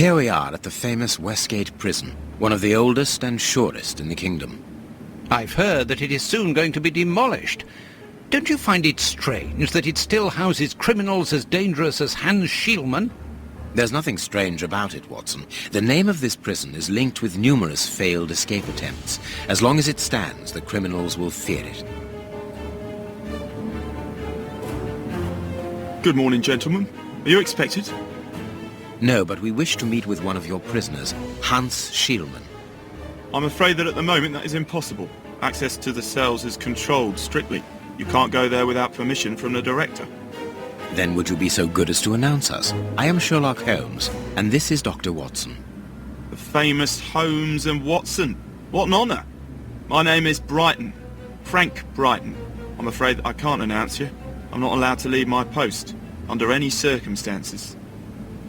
Here we are at the famous Westgate Prison, one of the oldest and surest in the kingdom. I've heard that it is soon going to be demolished. Don't you find it strange that it still houses criminals as dangerous as Hans Schielmann? There's nothing strange about it, Watson. The name of this prison is linked with numerous failed escape attempts. As long as it stands, the criminals will fear it. Good morning, gentlemen. Are you expected? No, but we wish to meet with one of your prisoners, Hans Schielmann. I'm afraid that at the moment that is impossible. Access to the cells is controlled strictly. You can't go there without permission from the director. Then would you be so good as to announce us? I am Sherlock Holmes, and this is Dr. Watson. The famous Holmes and Watson. What an honour. My name is Brighton. Frank Brighton. I'm afraid that I can't announce you. I'm not allowed to leave my post, under any circumstances.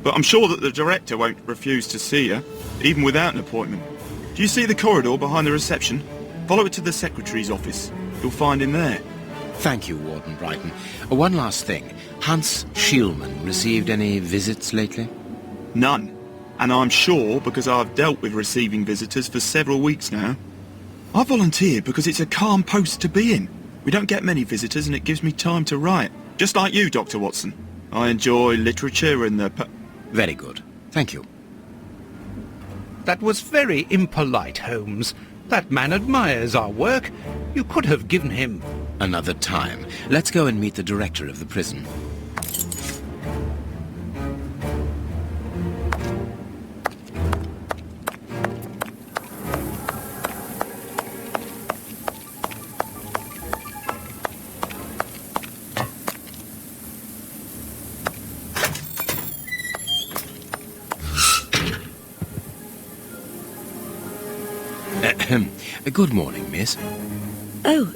But I'm sure that the director won't refuse to see you, even without an appointment. Do you see the corridor behind the reception? Follow it to the secretary's office. You'll find him there. Thank you, Warden Brighton. One last thing. Hans Schielmann received any visits lately? None. And I'm sure because I've dealt with receiving visitors for several weeks now. I volunteered because it's a calm post to be in. We don't get many visitors and it gives me time to write. Just like you, Dr. Watson. I enjoy literature and the... Very good. Thank you. That was very impolite, Holmes. That man admires our work. You could have given him... Another time. Let's go and meet the director of the prison. Good morning, miss. Oh,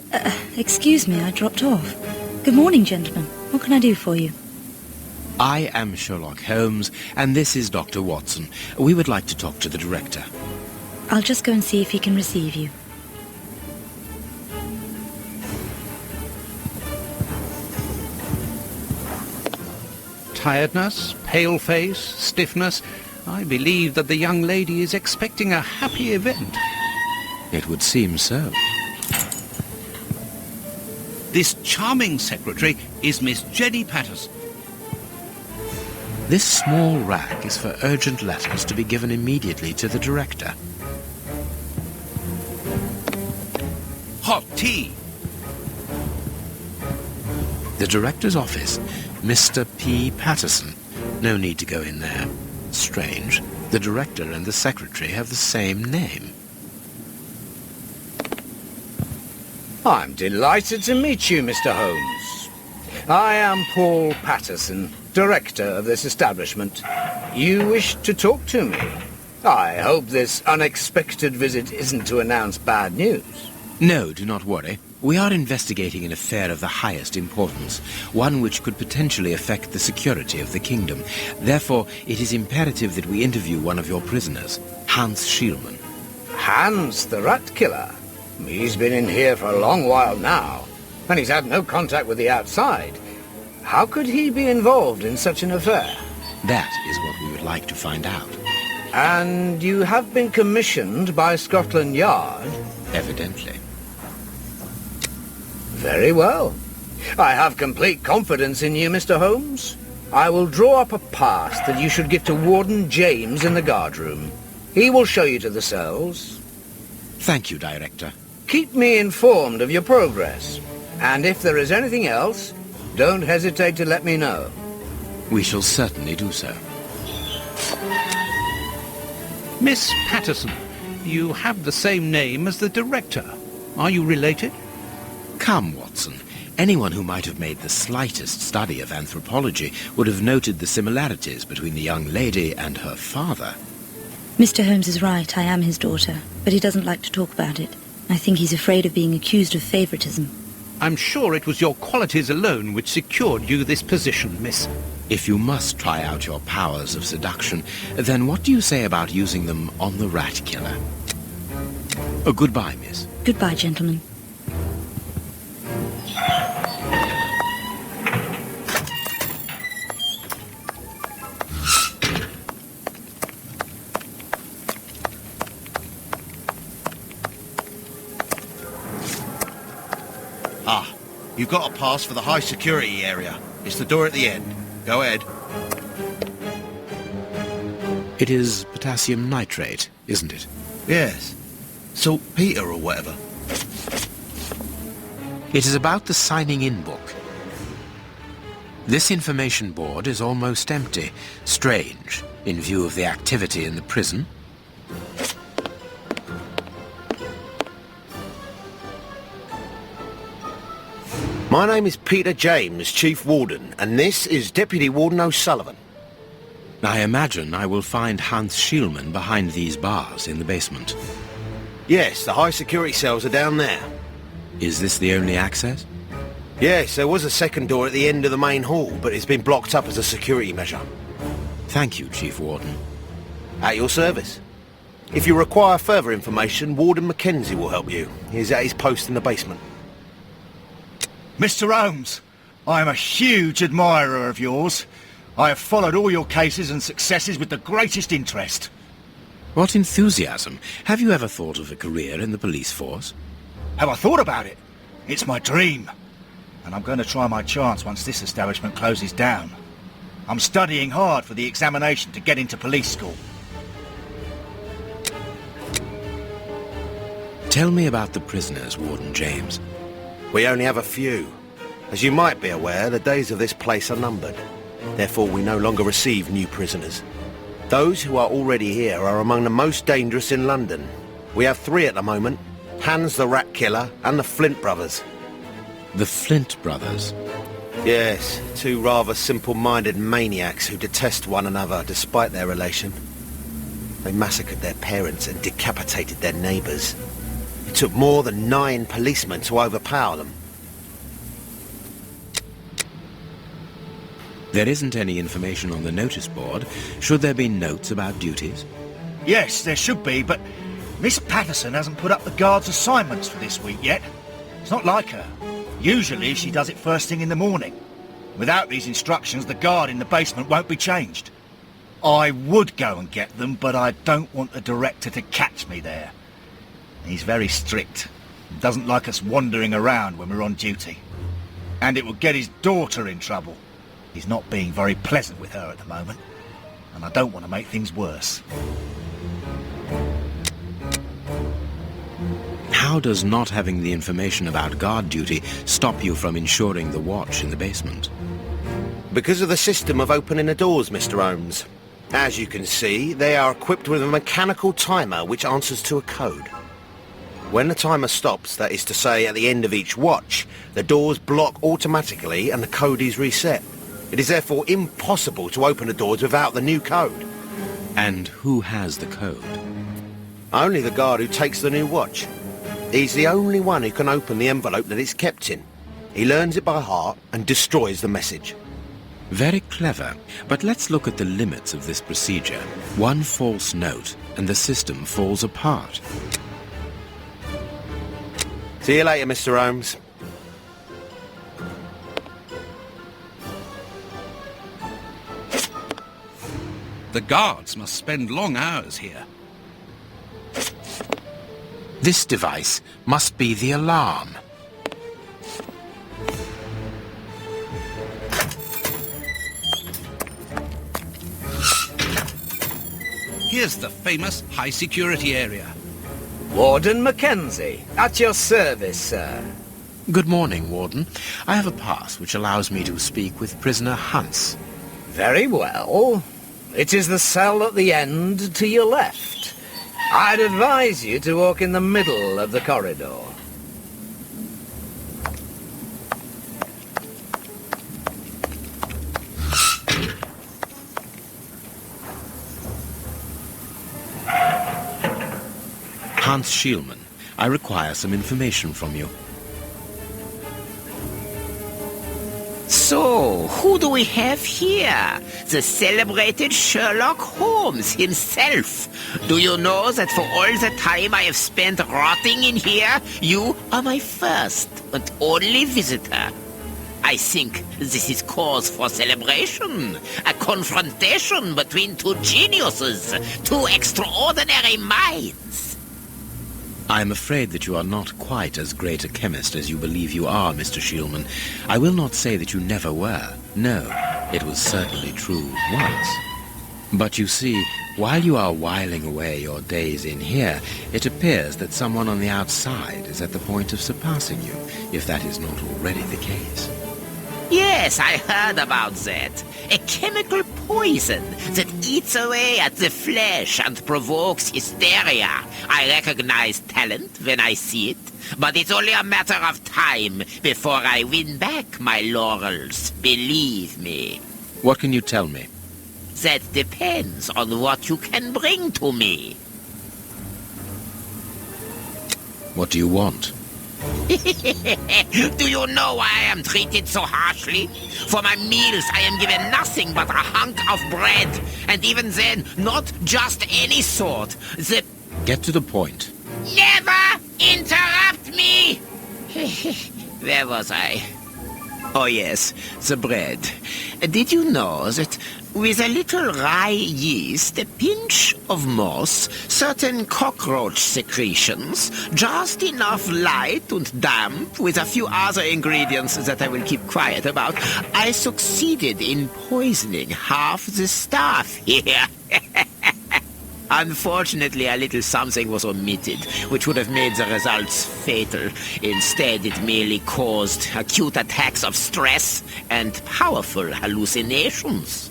excuse me, I dropped off. Good morning, gentlemen. What can I do for you? I am Sherlock Holmes, and this is Dr. Watson. We would like to talk to the director. I'll just go and see if he can receive you. Tiredness, pale face, stiffness. I believe that the young lady is expecting a happy event. It would seem so. This charming secretary is Miss Jenny Patterson. This small rack is for urgent letters to be given immediately to the director. Hot tea. The director's office, Mr. P. Patterson. No need to go in there. Strange. The director and the secretary have the same name. I'm delighted to meet you, Mr. Holmes. I am Paul Patterson, director of this establishment. You wish to talk to me? I hope this unexpected visit isn't to announce bad news. No, do not worry. We are investigating an affair of the highest importance, one which could potentially affect the security of the kingdom. Therefore, it is imperative that we interview one of your prisoners, Hans Schielmann. Hans, the rat killer? He's been in here for a long while now, and he's had no contact with the outside. How could he be involved in such an affair? That is what we would like to find out. And you have been commissioned by Scotland Yard? Evidently. Very well. I have complete confidence in you, Mr. Holmes. I will draw up a pass that you should give to Warden James in the guard room. He will show you to the cells. Thank you, Director. Keep me informed of your progress. And if there is anything else, don't hesitate to let me know. We shall certainly do so. Miss Patterson, you have the same name as the director. Are you related? Come, Watson. Anyone who might have made the slightest study of anthropology would have noted the similarities between the young lady and her father. Mr. Holmes is right, I am his daughter, but he doesn't like to talk about it. I think he's afraid of being accused of favoritism. I'm sure it was your qualities alone which secured you this position, miss. If you must try out your powers of seduction, then what do you say about using them on the rat killer? Goodbye, miss. Goodbye, gentlemen. You've got a pass for the high security area. It's the door at the end. Go ahead. It is potassium nitrate, isn't it? Yes. Saltpeter or whatever. It is about the signing-in book. This information board is almost empty. Strange, in view of the activity in the prison. My name is Peter James, Chief Warden, and this is Deputy Warden O'Sullivan. I imagine I will find Hans Schielmann behind these bars in the basement. Yes, the high security cells are down there. Is this the only access? Yes, there was a second door at the end of the main hall, but it's been blocked up as a security measure. Thank you, Chief Warden. At your service. If you require further information, Warden Mackenzie will help you. He's at his post in the basement. Mr. Holmes, I am a huge admirer of yours. I have followed all your cases and successes with the greatest interest. What enthusiasm! Have you ever thought of a career in the police force? Have I thought about it? It's my dream. And I'm going to try my chance once this establishment closes down. I'm studying hard for the examination to get into police school. Tell me about the prisoners, Warden James. We only have a few. As you might be aware, the days of this place are numbered. Therefore, we no longer receive new prisoners. Those who are already here are among the most dangerous in London. We have 3 at the moment. Hans the Rat Killer and the Flint Brothers. The Flint Brothers? Yes, 2 rather simple-minded maniacs who detest one another despite their relation. They massacred their parents and decapitated their neighbours. It took more than 9 policemen to overpower them. There isn't any information on the notice board. Should there be notes about duties? Yes, there should be, but Miss Patterson hasn't put up the guard's assignments for this week yet. It's not like her. Usually she does it first thing in the morning. Without these instructions, the guard in the basement won't be changed. I would go and get them, but I don't want the director to catch me there. He's very strict. Doesn't like us wandering around when we're on duty. And it will get his daughter in trouble. He's not being very pleasant with her at the moment, and I don't want to make things worse. How does not having the information about guard duty stop you from ensuring the watch in the basement? Because of the system of opening the doors, Mr. Holmes. As you can see, they are equipped with a mechanical timer which answers to a code. When the timer stops, that is to say at the end of each watch, the doors block automatically and the code is reset. It is therefore impossible to open the doors without the new code. And who has the code? Only the guard who takes the new watch. He's the only one who can open the envelope that it's kept in. He learns it by heart and destroys the message. Very clever, but let's look at the limits of this procedure. One false note, and the system falls apart. See you later, Mr. Holmes. The guards must spend long hours here. This device must be the alarm. Here's the famous high-security area. Warden Mackenzie, at your service, sir. Good morning, Warden. I have a pass which allows me to speak with prisoner Hans. Very well. It is the cell at the end to your left. I'd advise you to walk in the middle of the corridor. Hans Schielmann, I require some information from you. So, who do we have here? The celebrated Sherlock Holmes himself. Do you know that for all the time I have spent rotting in here, you are my first and only visitor? I think this is cause for celebration. A confrontation between 2 geniuses, 2 extraordinary minds. I am afraid that you are not quite as great a chemist as you believe you are, Mr. Shielman. I will not say that you never were. No, it was certainly true once. But you see, while you are whiling away your days in here, it appears that someone on the outside is at the point of surpassing you, if that is not already the case. Yes, I heard about that. A chemical poison that eats away at the flesh and provokes hysteria. I recognize talent when I see it, but it's only a matter of time before I win back my laurels, believe me. What can you tell me? That depends on what you can bring to me. What do you want? Do you know why I am treated so harshly? For my meals I am given nothing but a hunk of bread, and even then, not just any sort. Get to the point. Never interrupt me! Where was I? Oh yes, the bread. Did you know that with a little rye yeast, a pinch of moss, certain cockroach secretions, just enough light and damp, with a few other ingredients that I will keep quiet about, I succeeded in poisoning half the staff here. Unfortunately, a little something was omitted, which would have made the results fatal. Instead, it merely caused acute attacks of stress and powerful hallucinations.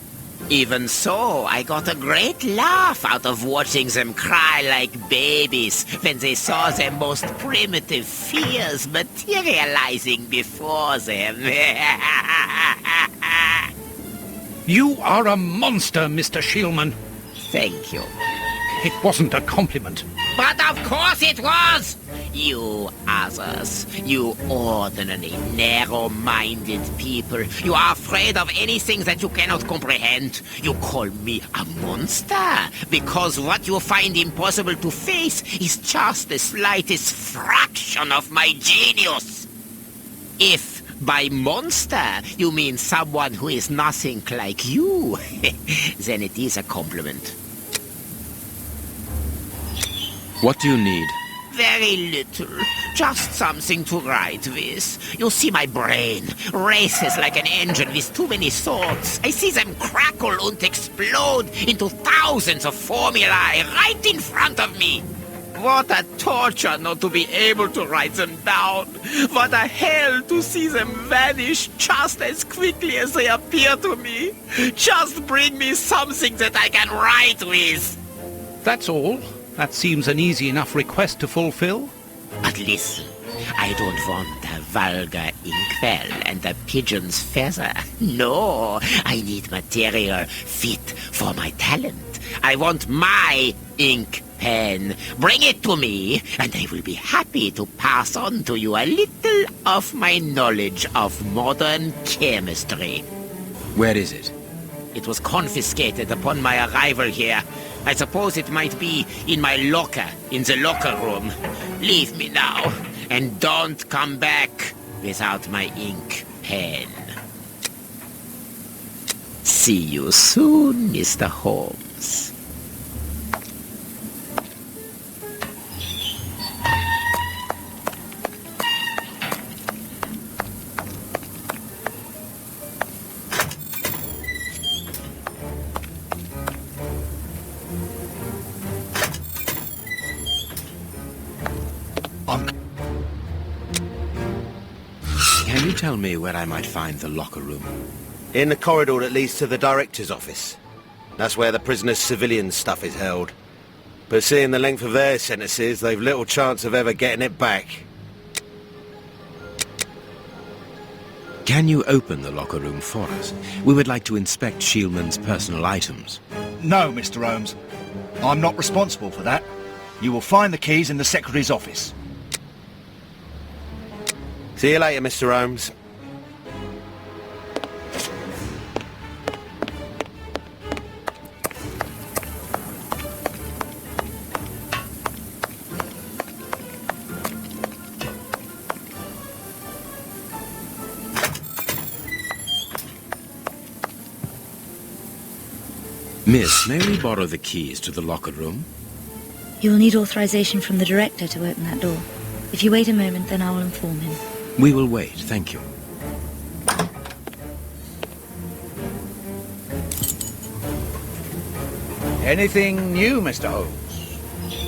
Even so, I got a great laugh out of watching them cry like babies when they saw their most primitive fears materializing before them. You are a monster, Mr. Shielman. Thank you. It wasn't a compliment. But of course it was! You others, you ordinary, narrow-minded people, you are afraid of anything that you cannot comprehend. You call me a monster because what you find impossible to face is just the slightest fraction of my genius. If by monster you mean someone who is nothing like you, then it is a compliment. What do you need? Very little. Just something to write with. You see, my brain races like an engine with too many thoughts. I see them crackle and explode into thousands of formulae right in front of me. What a torture not to be able to write them down. What a hell to see them vanish just as quickly as they appear to me. Just bring me something that I can write with. That's all. That seems an easy enough request to fulfill. But listen, I don't want a vulgar inkwell and a pigeon's feather. No, I need material fit for my talent. I want my ink pen. Bring it to me, and I will be happy to pass on to you a little of my knowledge of modern chemistry. Where is it? It was confiscated upon my arrival here. I suppose it might be in my locker, in the locker room. Leave me now, and don't come back without my ink pen. See you soon, Mr. Holmes. Can you tell me where I might find the locker room? In the corridor that leads to the director's office. That's where the prisoners' civilian stuff is held. But seeing the length of their sentences, they've little chance of ever getting it back. Can you open the locker room for us? We would like to inspect Shielman's personal items. No, Mr. Holmes. I'm not responsible for that. You will find the keys in the Secretary's office. See you later, Mr. Holmes. Miss, may we borrow the keys to the locker room? You'll need authorization from the director to open that door. If you wait a moment, then I will inform him. We will wait, thank you. Anything new, Mr. Holmes?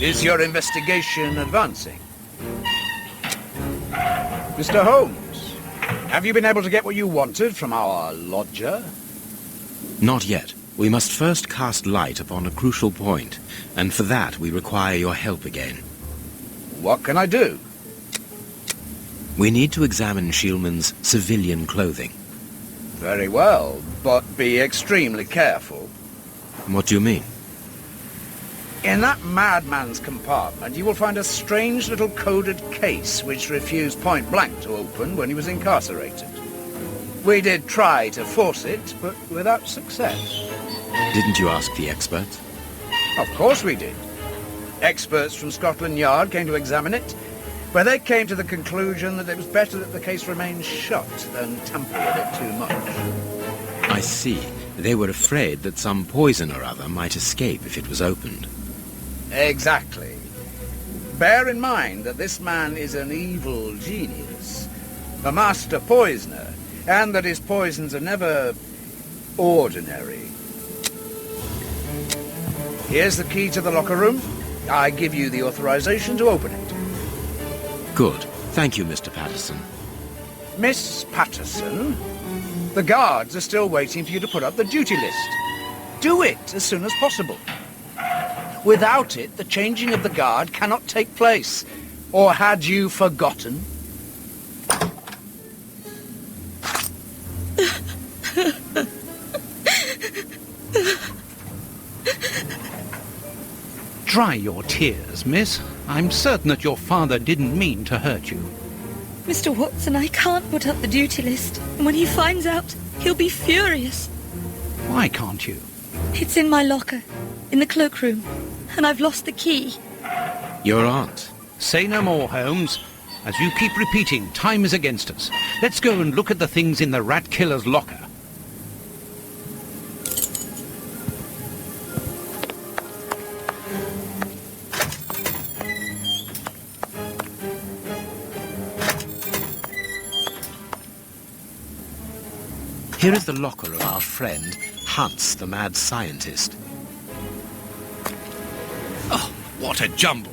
Is your investigation advancing? Mr. Holmes, have you been able to get what you wanted from our lodger? Not yet. We must first cast light upon a crucial point, and for that we require your help again. What can I do? We need to examine Shieldman's civilian clothing. Very well, but be extremely careful. What do you mean? In that madman's compartment, you will find a strange little coded case which refused point blank to open when he was incarcerated. We did try to force it, but without success. Didn't you ask the experts? Of course we did. Experts from Scotland Yard came to examine it, where they came to the conclusion that it was better that the case remained shut than tamper with it too much. I see. They were afraid that some poison or other might escape if it was opened. Exactly. Bear in mind that this man is an evil genius, a master poisoner, and that his poisons are never ordinary. Here's the key to the locker room. I give you the authorization to open it. Good. Thank you, Mr. Patterson. Miss Patterson, the guards are still waiting for you to put up the duty list. Do it as soon as possible. Without it, the changing of the guard cannot take place. Or had you forgotten? Dry your tears, miss. I'm certain that your father didn't mean to hurt you. Mr. Watson, I can't put up the duty list. And when he finds out, he'll be furious. Why can't you? It's in my locker, in the cloakroom, and I've lost the key. Your aunt. Say no more, Holmes. As you keep repeating, time is against us. Let's go and look at the things in the rat killer's locker. Here is the locker of our friend, Hans, the mad scientist. Oh, what a jumble.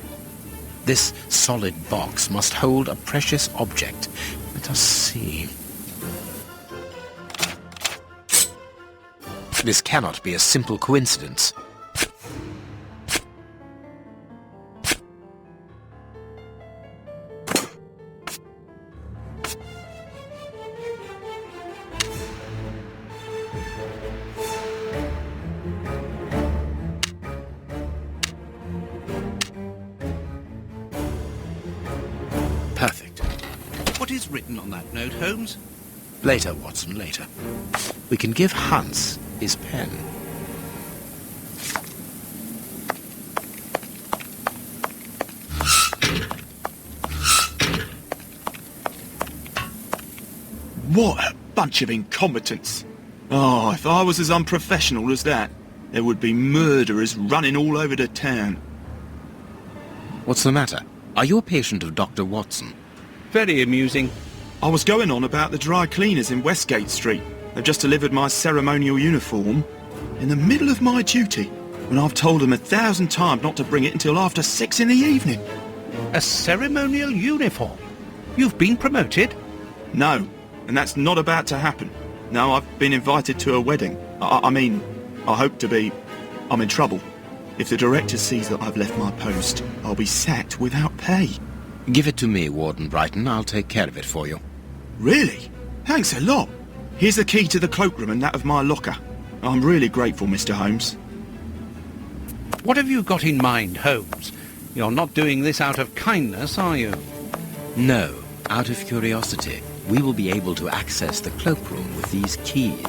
This solid box must hold a precious object. Let us see. This cannot be a simple coincidence. Perfect. What is written on that note, Holmes? Later, Watson, later. We can give Hans his pen. What a bunch of incompetents. Oh, if I was as unprofessional as that, there would be murderers running all over the town. What's the matter? Are you a patient of Dr. Watson? Very amusing. I was going on about the dry cleaners in Westgate Street. They've just delivered my ceremonial uniform in the middle of my duty, when I've told them 1,000 times not to bring it until after 6 in the evening. A ceremonial uniform? You've been promoted? No, and that's not about to happen. No, I've been invited to a wedding. I mean, I hope to be. I'm in trouble. If the director sees that I've left my post, I'll be sacked without pay. Give it to me, Warden Brighton. I'll take care of it for you. Really? Thanks a lot. Here's the key to the cloakroom and that of my locker. I'm really grateful, Mr. Holmes. What have you got in mind, Holmes? You're not doing this out of kindness, are you? No, out of curiosity. We will be able to access the cloakroom with these keys.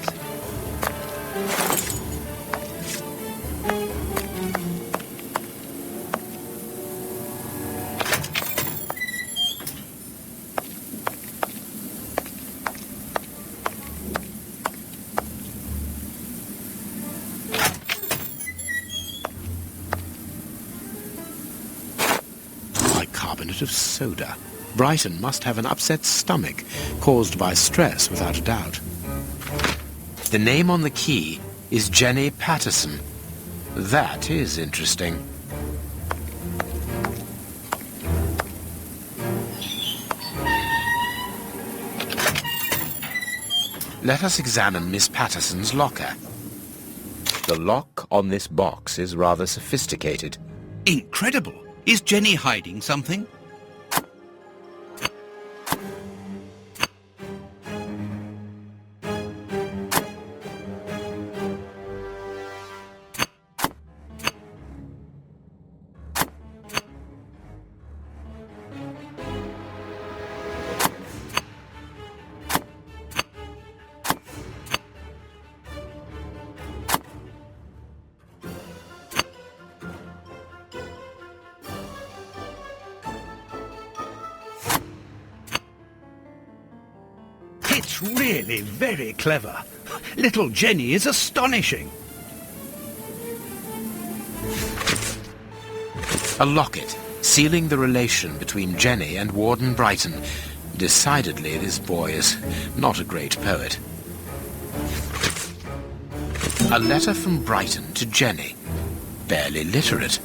bicarbonate of soda. Brighton must have an upset stomach, caused by stress without a doubt. The name on the key is Jenny Patterson. That is interesting. Let us examine Miss Patterson's locker. The lock on this box is rather sophisticated. Incredible! Is Jenny hiding something? It's really very clever. Little Jenny is astonishing. A locket, sealing the relation between Jenny and Warden Brighton. Decidedly, this boy is not a great poet. A letter from Brighton to Jenny. Barely literate.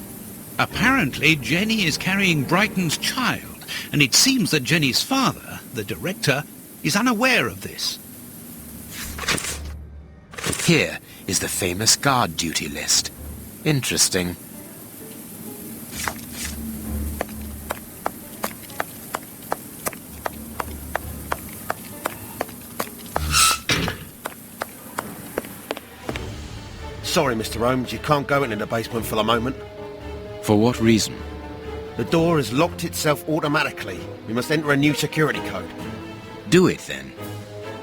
Apparently, Jenny is carrying Brighton's child, and it seems that Jenny's father, the director, is unaware of this. Here is the famous guard duty list. Interesting. Sorry, Mr. Holmes, you can't go into the basement for the moment. For what reason? The door has locked itself automatically. We must enter a new security code. Do it, then.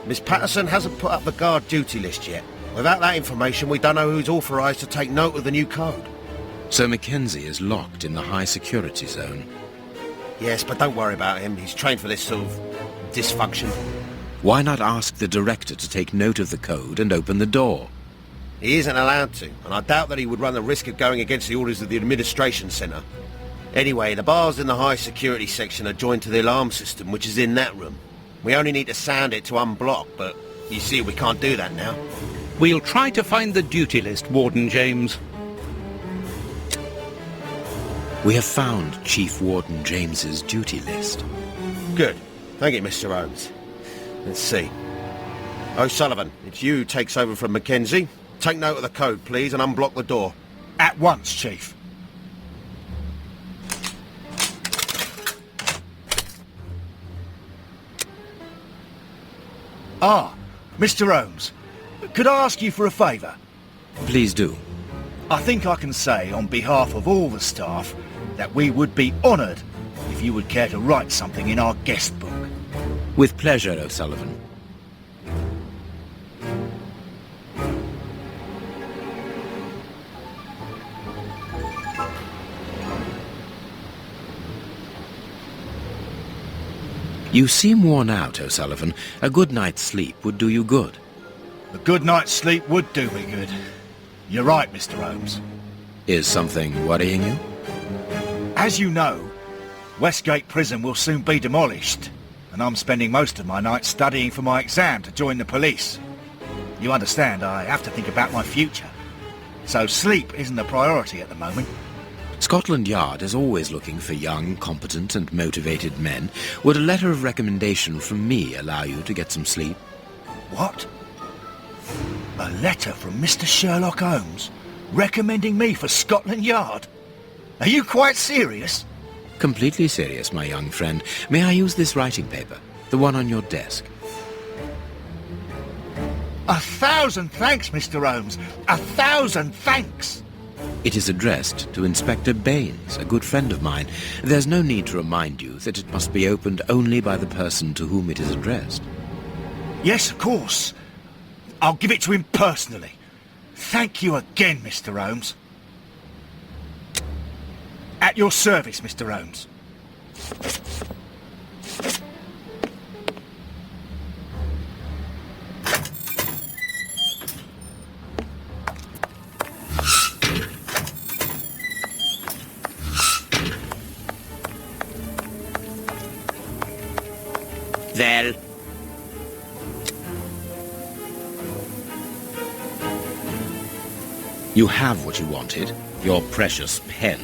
Miss Patterson hasn't put up the guard duty list yet. Without that information, we don't know who's authorised to take note of the new code. So Mackenzie is locked in the high security zone. Yes, but don't worry about him. He's trained for this sort of dysfunction. Why not ask the director to take note of the code and open the door? He isn't allowed to, and I doubt that he would run the risk of going against the orders of the administration centre. Anyway, the bars in the high security section are joined to the alarm system, which is in that room. We only need to sound it to unblock, but you see we can't do that now. We'll try to find the duty list, Warden James. We have found Chief Warden James's duty list. Good. Thank you, Mr. Holmes. Let's see. O'Sullivan, it's you who takes over from Mackenzie. Take note of the code, please, and unblock the door. At once, Chief. Ah, Mr. Holmes, could I ask you for a favour? Please do. I think I can say on behalf of all the staff that we would be honoured if you would care to write something in our guest book. With pleasure, O'Sullivan. You seem worn out, O'Sullivan. A good night's sleep would do you good. A good night's sleep would do me good. You're right, Mr. Holmes. Is something worrying you? As you know, Westgate Prison will soon be demolished, and I'm spending most of my nights studying for my exam to join the police. You understand, I have to think about my future. So sleep isn't a priority at the moment. Scotland Yard is always looking for young, competent and motivated men. Would a letter of recommendation from me allow you to get some sleep? What? A letter from Mr. Sherlock Holmes recommending me for Scotland Yard? Are you quite serious? Completely serious, my young friend. May I use this writing paper? The one on your desk. 1,000 thanks, Mr. Holmes. 1,000 thanks. It is addressed to Inspector Baines, a good friend of mine. There's no need to remind you that it must be opened only by the person to whom it is addressed. Yes, of course. I'll give it to him personally. Thank you again, Mr. Holmes. At your service, Mr. Holmes. Well, You have what you wanted, your precious pen.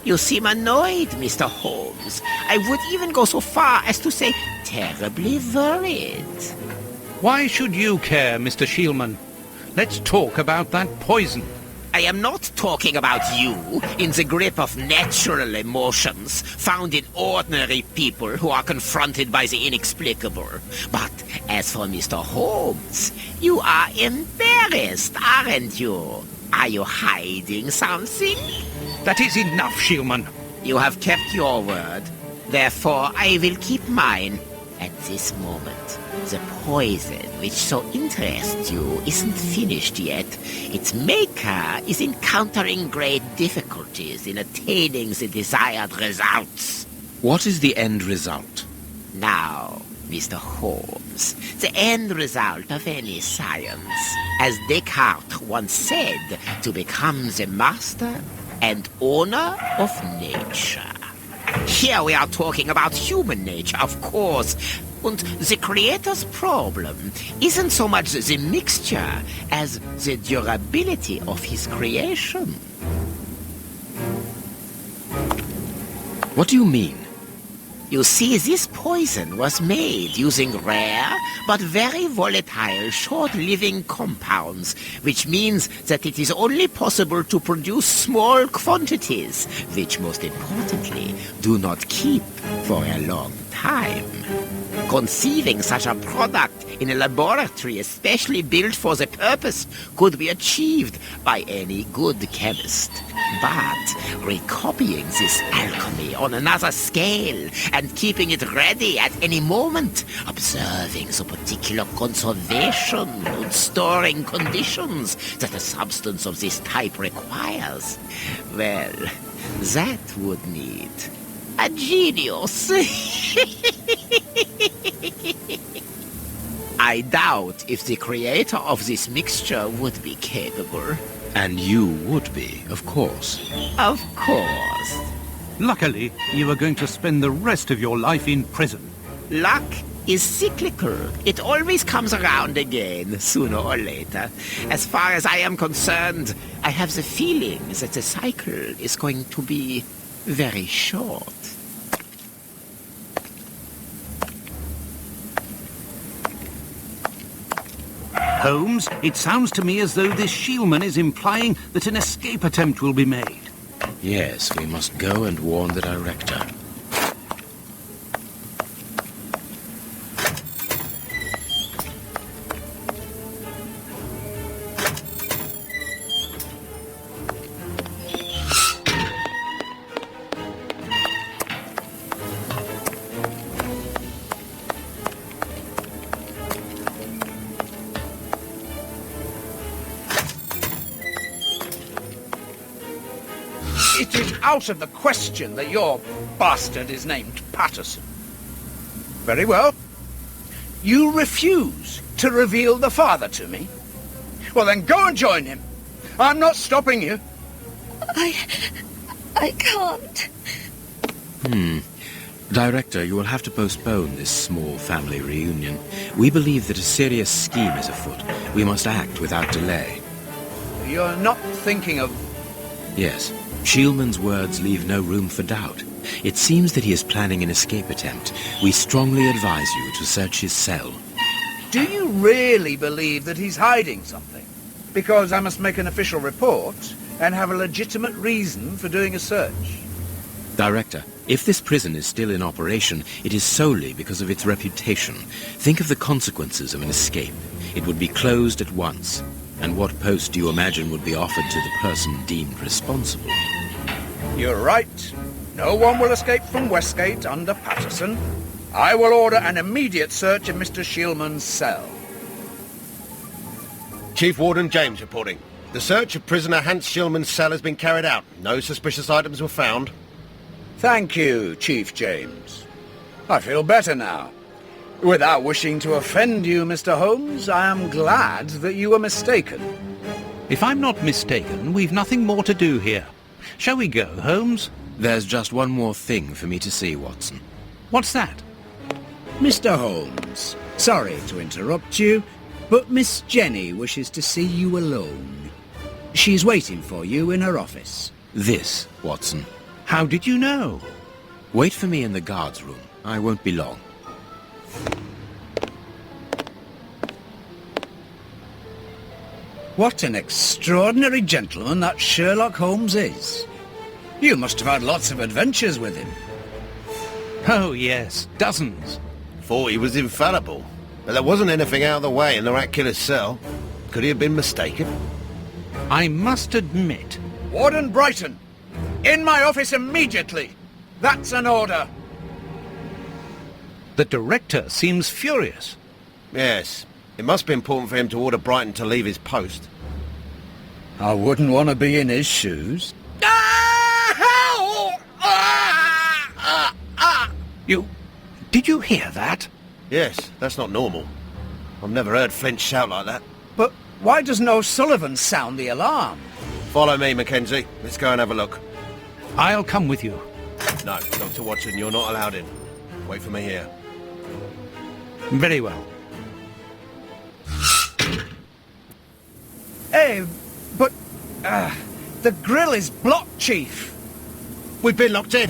you seem annoyed, Mr. Holmes. I would even go so far as to say terribly worried. Why should you care, Mr. Shielman? Let's talk about that poison. I am not talking about you in the grip of natural emotions found in ordinary people who are confronted by the inexplicable. But as for Mr. Holmes, you are embarrassed, aren't you? Are you hiding something? That is enough, Shielman. You have kept your word. Therefore, I will keep mine. At this moment, the poison which so interests you isn't finished yet. Its maker is encountering great difficulties in attaining the desired results. What is the end result? Now, Mr. Holmes, the end result of any science, as Descartes once said, to become the master and owner of nature. Here we are talking about human nature, of course. And the creator's problem isn't so much the mixture as the durability of his creation. What do you mean? You see, this poison was made using rare but very volatile short-living compounds, which means that it is only possible to produce small quantities, which most importantly do not keep for a long time. Conceiving such a product in a laboratory especially built for the purpose could be achieved by any good chemist. But recopying this alchemy on another scale and keeping it ready at any moment, observing the particular conservation and storing conditions that a substance of this type requires, well, that would need a genius. I doubt if the creator of this mixture would be capable. And you would be, of course. Of course. Luckily, you are going to spend the rest of your life in prison. Luck is cyclical. It always comes around again, sooner or later. As far as I am concerned, I have the feeling that the cycle is going to be very short. Holmes, it sounds to me as though this Shielman is implying that an escape attempt will be made. Yes, we must go and warn the director. It is out of the question that your bastard is named Patterson. Very well. You refuse to reveal the father to me? Well, then go and join him. I'm not stopping you. I can't. Director, you will have to postpone this small family reunion. We believe that a serious scheme is afoot. We must act without delay. You're not thinking of... Yes. Shielman's words leave no room for doubt. It seems that he is planning an escape attempt. We strongly advise you to search his cell. Do you really believe that he's hiding something? Because I must make an official report and have a legitimate reason for doing a search. Director, if this prison is still in operation, it is solely because of its reputation. Think of the consequences of an escape. It would be closed at once. And what post do you imagine would be offered to the person deemed responsible? You're right. No one will escape from Westgate under Patterson. I will order an immediate search of Mr. Shielman's cell. Chief Warden James reporting. The search of prisoner Hans Shielman's cell has been carried out. No suspicious items were found. Thank you, Chief James. I feel better now. Without wishing to offend you, Mr. Holmes, I am glad that you were mistaken. If I'm not mistaken, we've nothing more to do here. Shall we go, Holmes? There's just one more thing for me to see, Watson. What's that? Mr. Holmes, sorry to interrupt you, but Miss Jenny wishes to see you alone. She's waiting for you in her office. This, Watson. How did you know? Wait for me in the guard's room. I won't be long. What an extraordinary gentleman that Sherlock Holmes is. You must have had lots of adventures with him. Oh, yes, dozens. Thought he was infallible, but there wasn't anything out of the way in the rat killer's cell. Could he have been mistaken? I must admit... Warden Brighton, in my office immediately. That's an order. The director seems furious. Yes. It must be important for him to order Brighton to leave his post. I wouldn't want to be in his shoes. Did you hear that? Yes, that's not normal. I've never heard Flint shout like that. But why doesn't O'Sullivan sound the alarm? Follow me, Mackenzie. Let's go and have a look. I'll come with you. No, Dr. Watson, you're not allowed in. Wait for me here. Very well. Hey, but... the grill is blocked, Chief. We've been locked in.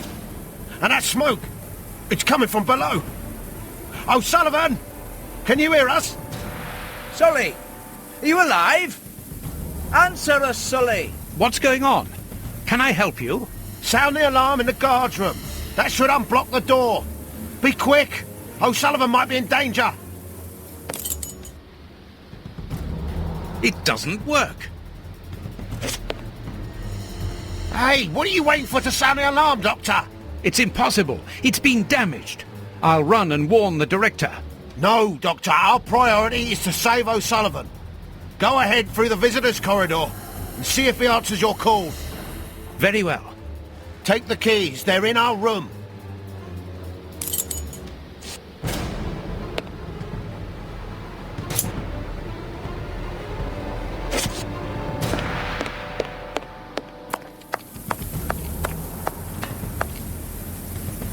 And that smoke, it's coming from below. O'Sullivan! Can you hear us? Sully, are you alive? Answer us, Sully. What's going on? Can I help you? Sound the alarm in the guard's room. That should unblock the door. Be quick. O'Sullivan might be in danger. It doesn't work. Hey, what are you waiting for to sound the alarm, Doctor? It's impossible. It's been damaged. I'll run and warn the director. No, Doctor. Our priority is to save O'Sullivan. Go ahead through the visitors' corridor and see if he answers your call. Very well. Take the keys. They're in our room.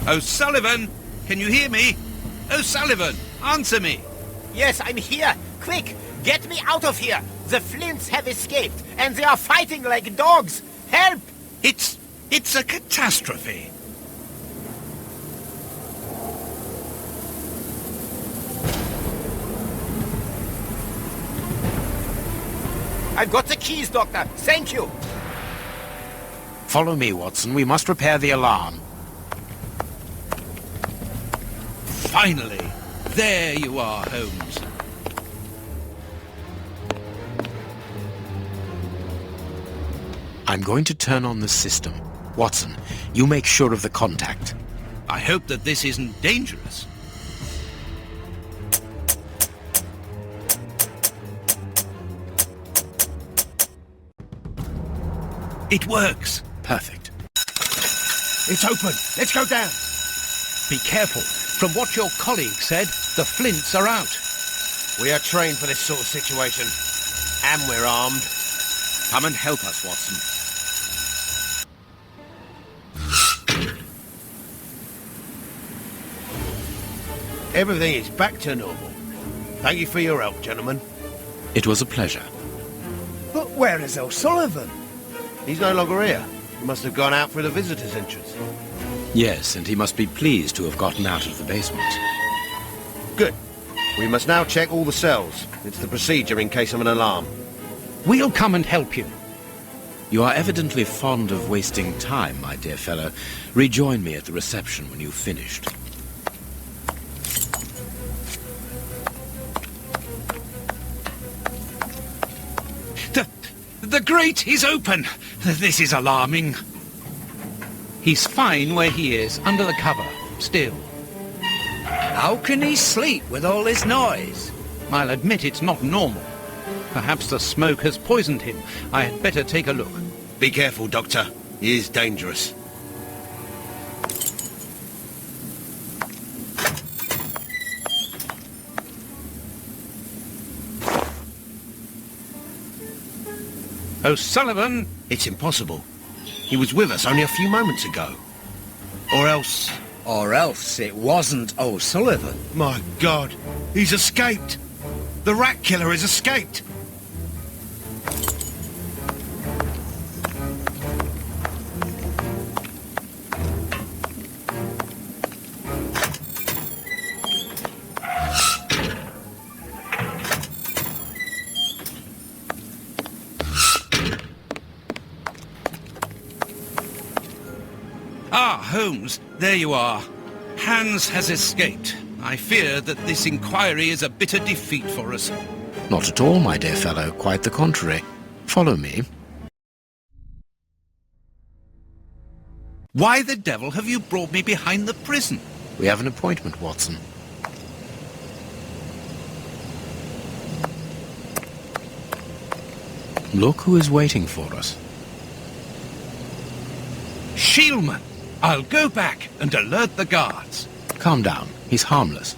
O'Sullivan, can you hear me? O'Sullivan, answer me. Yes, I'm here. Quick, get me out of here. The Flints have escaped, and they are fighting like dogs. Help! It's a catastrophe. I've got the keys, Doctor. Thank you. Follow me, Watson. We must repair the alarm. Finally! There you are, Holmes. I'm going to turn on the system. Watson, you make sure of the contact. I hope that this isn't dangerous. It works. Perfect. It's open. Let's go down. Be careful. From what your colleague said, the Flints are out. We are trained for this sort of situation. And we're armed. Come and help us, Watson. Everything is back to normal. Thank you for your help, gentlemen. It was a pleasure. But where is O'Sullivan? He's no longer here. He must have gone out through the visitor's entrance. Yes, and he must be pleased to have gotten out of the basement. Good. We must now check all the cells. It's the procedure in case of an alarm. We'll come and help you. You are evidently fond of wasting time, my dear fellow. Rejoin me at the reception when you've finished. The grate is open. This is alarming. He's fine where he is, under the cover, still. How can he sleep with all this noise? I'll admit it's not normal. Perhaps the smoke has poisoned him. I had better take a look. Be careful, Doctor. He is dangerous. O'Sullivan! It's impossible. He was with us only a few moments ago. Or else Or else it wasn't O'Sullivan. My God, he's escaped! The rat killer has escaped! Ah, Holmes, there you are. Hans has escaped. I fear that this inquiry is a bitter defeat for us. Not at all, my dear fellow. Quite the contrary. Follow me. Why the devil have you brought me behind the prison? We have an appointment, Watson. Look who is waiting for us. Shieldman! I'll go back and alert the guards. Calm down. He's harmless.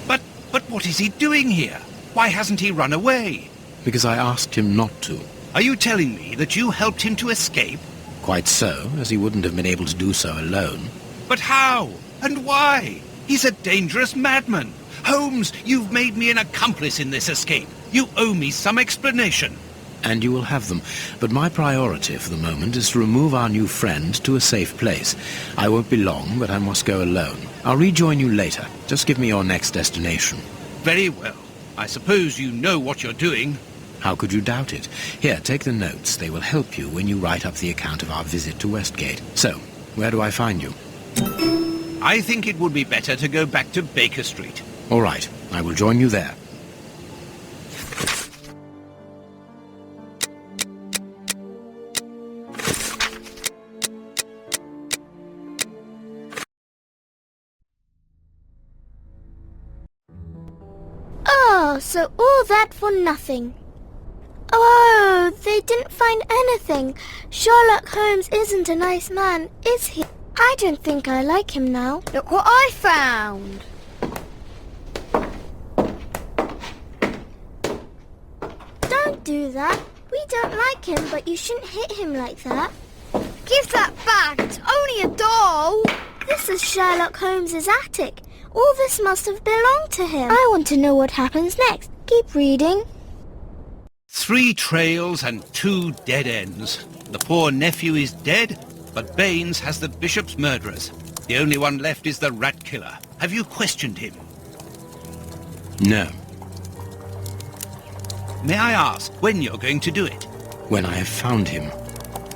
But what is he doing here? Why hasn't he run away? Because I asked him not to. Are you telling me that you helped him to escape? Quite so, as he wouldn't have been able to do so alone. But how? And why? He's a dangerous madman. Holmes, you've made me an accomplice in this escape. You owe me some explanation. And you will have them. But my priority for the moment is to remove our new friend to a safe place. I won't be long, but I must go alone. I'll rejoin you later. Just give me your next destination. Very well. I suppose you know what you're doing. How could you doubt it? Here, take the notes. They will help you when you write up the account of our visit to Westgate. So, where do I find you? I think it would be better to go back to Baker Street. All right. I will join you there. Oh, so all that for nothing. Oh, they didn't find anything. Sherlock Holmes isn't a nice man, is he? I don't think I like him now. Look what I found. Don't do that. We don't like him, but you shouldn't hit him like that. Give that back. It's only a doll. This is Sherlock Holmes's attic. All this must have belonged to him. I want to know what happens next. Keep reading. 3 trails and 2 dead ends. The poor nephew is dead, but Baines has the bishop's murderers. The only one left is the rat killer. Have you questioned him? No. May I ask when you're going to do it? When I have found him.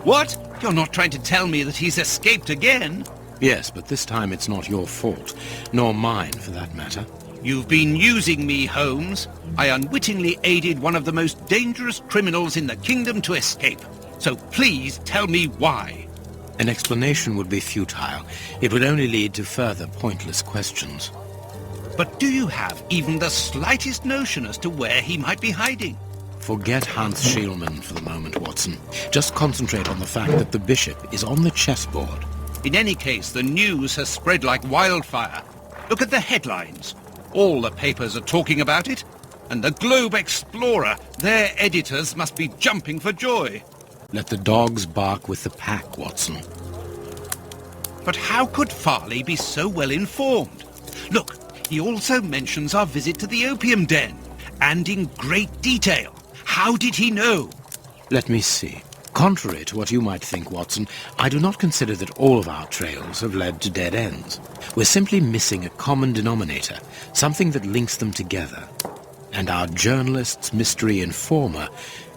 What? You're not trying to tell me that he's escaped again? Yes, but this time it's not your fault, nor mine for that matter. You've been using me, Holmes. I unwittingly aided one of the most dangerous criminals in the kingdom to escape. So please tell me why. An explanation would be futile. It would only lead to further pointless questions. But do you have even the slightest notion as to where he might be hiding? Forget Hans Schielmann for the moment, Watson. Just concentrate on the fact that the bishop is on the chessboard. In any case, the news has spread like wildfire. Look at the headlines. All the papers are talking about it. And the Globe Explorer, their editors must be jumping for joy. Let the dogs bark with the pack, Watson. But how could Farley be so well informed? Look, he also mentions our visit to the opium den, and in great detail. How did he know? Let me see. Contrary to what you might think, Watson, I do not consider that all of our trails have led to dead ends. We're simply missing a common denominator, something that links them together. And our journalist's mystery informer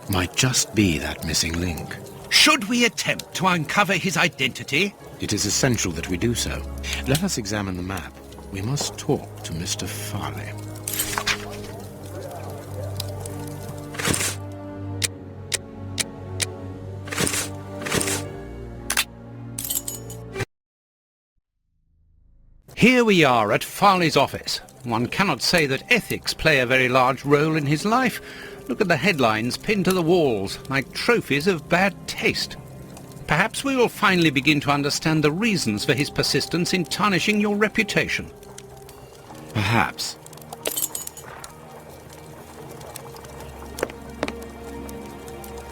might just be that missing link. Should we attempt to uncover his identity? It is essential that we do so. Let us examine the map. We must talk to Mr. Farley. Here we are at Farley's office. One cannot say that ethics play a very large role in his life. Look at the headlines pinned to the walls, like trophies of bad taste. Perhaps we will finally begin to understand the reasons for his persistence in tarnishing your reputation. Perhaps.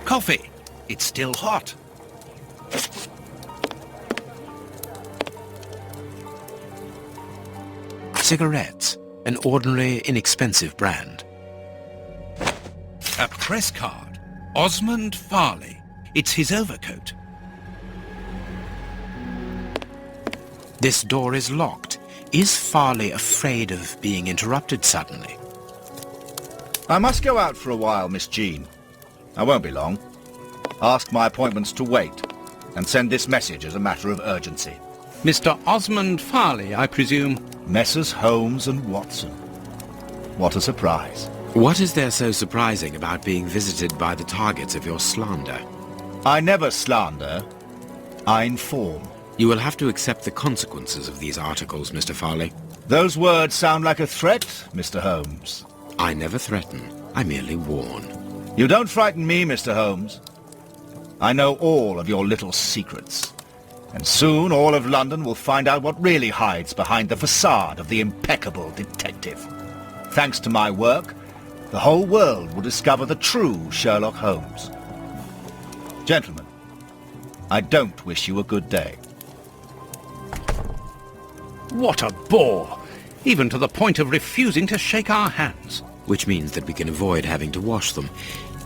Coffee. It's still hot. Cigarettes, an ordinary, inexpensive brand. A press card. Osmond Farley. It's his overcoat. This door is locked. Is Farley afraid of being interrupted suddenly? I must go out for a while, Miss Jean. I won't be long. Ask my appointments to wait, and send this message as a matter of urgency. Mr. Osmond Farley, I presume? Messrs. Holmes and Watson. What a surprise. What is there so surprising about being visited by the targets of your slander? I never slander. I inform. You will have to accept the consequences of these articles, Mr. Farley. Those words sound like a threat, Mr. Holmes. I never threaten. I merely warn. You don't frighten me, Mr. Holmes. I know all of your little secrets. And soon all of London will find out what really hides behind the facade of the impeccable detective. Thanks to my work, the whole world will discover the true Sherlock Holmes. Gentlemen, I don't wish you a good day. What a bore! Even to the point of refusing to shake our hands. Which means that we can avoid having to wash them.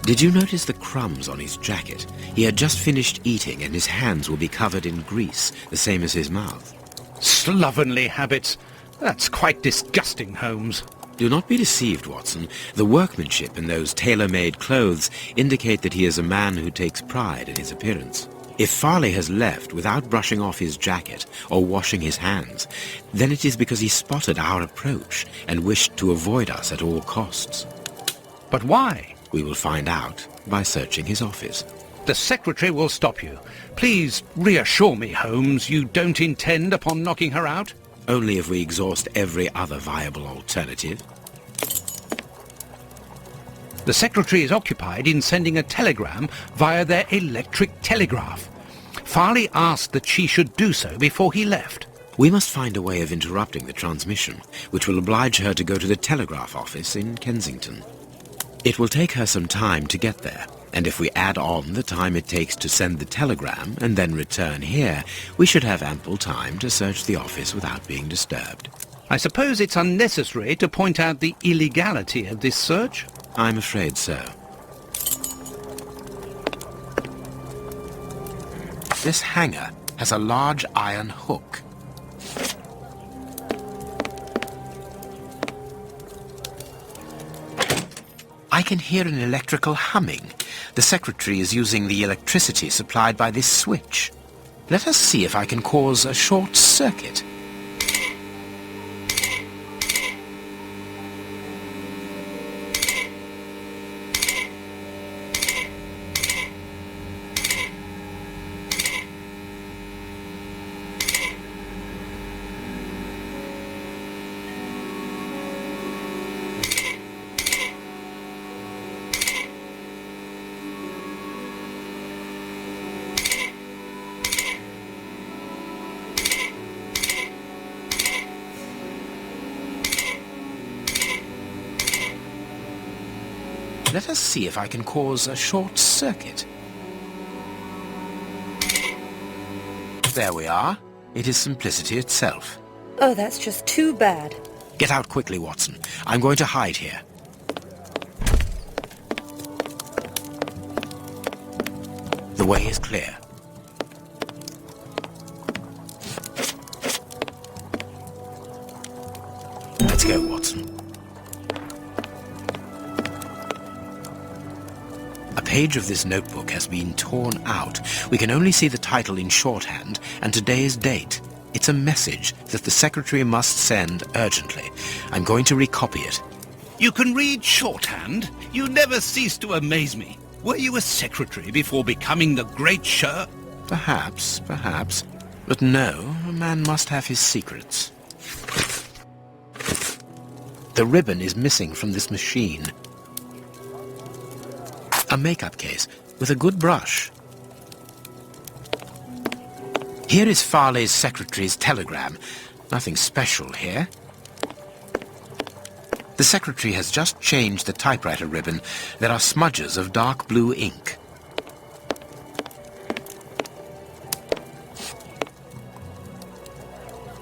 Did you notice the crumbs on his jacket? He had just finished eating and his hands will be covered in grease, the same as his mouth. Slovenly habits. That's quite disgusting, Holmes. Do not be deceived, Watson. The workmanship in those tailor-made clothes indicate that he is a man who takes pride in his appearance. If Farley has left without brushing off his jacket or washing his hands, then it is because he spotted our approach and wished to avoid us at all costs. But why? We will find out by searching his office. The secretary will stop you. Please reassure me, Holmes, you don't intend upon knocking her out? Only if we exhaust every other viable alternative. The secretary is occupied in sending a telegram via their electric telegraph. Farley asked that she should do so before he left. We must find a way of interrupting the transmission, which will oblige her to go to the telegraph office in Kensington. It will take her some time to get there, and if we add on the time it takes to send the telegram and then return here, we should have ample time to search the office without being disturbed. I suppose it's unnecessary to point out the illegality of this search? I'm afraid so. This hanger has a large iron hook. I can hear an electrical humming. The secretary is using the electricity supplied by this switch. Let us see if I can cause a short circuit. Let us see if I can cause a short circuit. There we are. It is simplicity itself. Oh, that's just too bad. Get out quickly, Watson. I'm going to hide here. The way is clear. Let's go, Watson. A page of this notebook has been torn out. We can only see the title in shorthand and today's date. It's a message that the secretary must send urgently. I'm going to recopy it. You can read shorthand? You never cease to amaze me. Were you a secretary before becoming the great Perhaps. But no, a man must have his secrets. The ribbon is missing from this machine. A makeup case with a good brush. Here is Farley's secretary's telegram. Nothing special here. The secretary has just changed the typewriter ribbon. There are smudges of dark blue ink.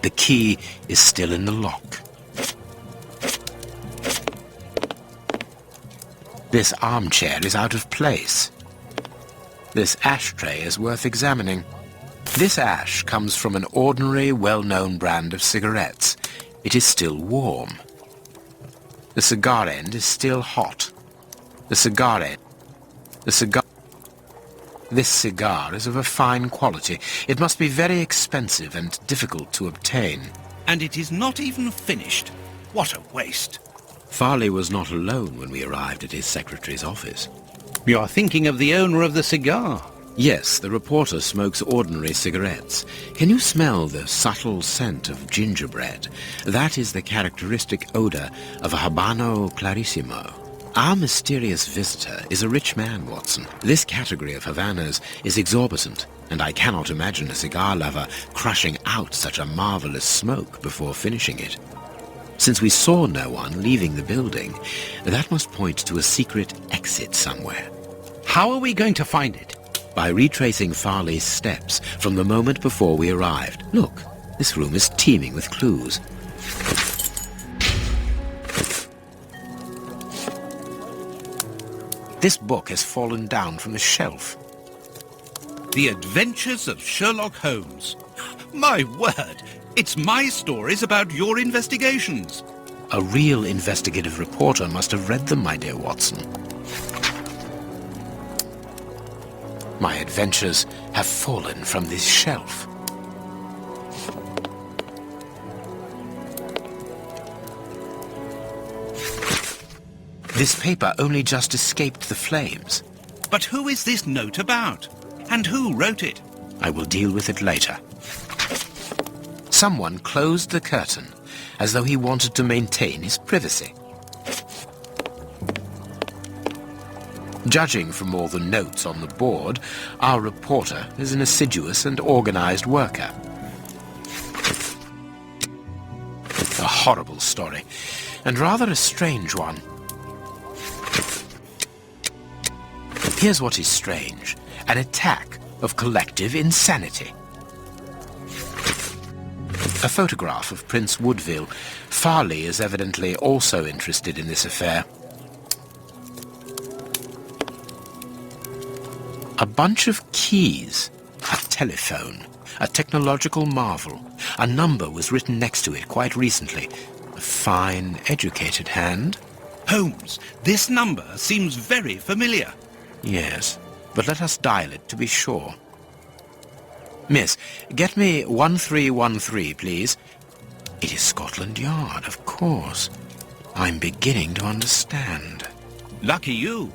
The key is still in the lock. This armchair is out of place. This ashtray is worth examining. This ash comes from an ordinary, well-known brand of cigarettes. It is still warm. The cigar end is still hot. This cigar is of a fine quality. It must be very expensive and difficult to obtain. And it is not even finished. What a waste. Farley was not alone when we arrived at his secretary's office. You are thinking of the owner of the cigar. Yes, the reporter smokes ordinary cigarettes. Can you smell the subtle scent of gingerbread? That is the characteristic odor of a Habano Clarissimo. Our mysterious visitor is a rich man, Watson. This category of Havanas is exorbitant, and I cannot imagine a cigar lover crushing out such a marvelous smoke before finishing it. Since we saw no one leaving the building, that must point to a secret exit somewhere. How are we going to find it? By retracing Farley's steps from the moment before we arrived. Look, this room is teeming with clues. This book has fallen down from the shelf. The Adventures of Sherlock Holmes. My word! It's my stories about your investigations. A real investigative reporter must have read them, my dear Watson. My adventures have fallen from this shelf. This paper only just escaped the flames. But who is this note about? And who wrote it? I will deal with it later. Someone closed the curtain, as though he wanted to maintain his privacy. Judging from all the notes on the board, our reporter is an assiduous and organized worker. A horrible story, and rather a strange one. Here's what is strange: an attack of collective insanity. A photograph of Prince Woodville. Farley is evidently also interested in this affair. A bunch of keys, a telephone, a technological marvel. A number was written next to it quite recently. A fine, educated hand. Holmes, this number seems very familiar. Yes, but let us dial it to be sure. Miss, get me 1313, please. It is Scotland Yard, of course. I'm beginning to understand. Lucky you.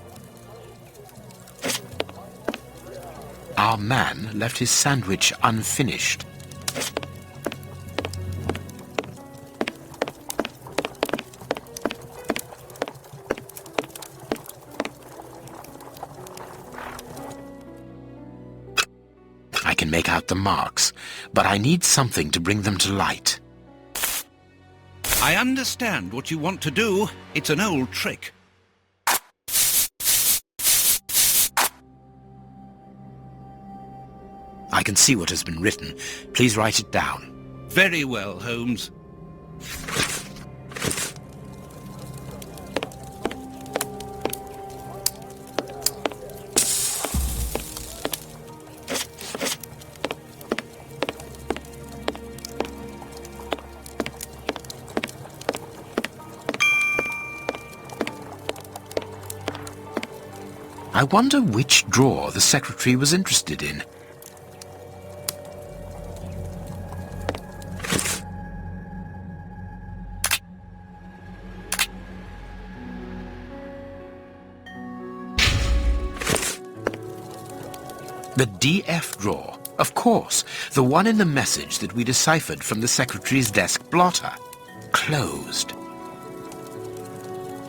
Our man left his sandwich unfinished. I can make out the marks, but I need something to bring them to light. I understand what you want to do. It's an old trick. I can see what has been written. Please write it down. Very well, Holmes. I wonder which drawer the secretary was interested in. The DF drawer, of course, the one in the message that we deciphered from the secretary's desk blotter. Closed.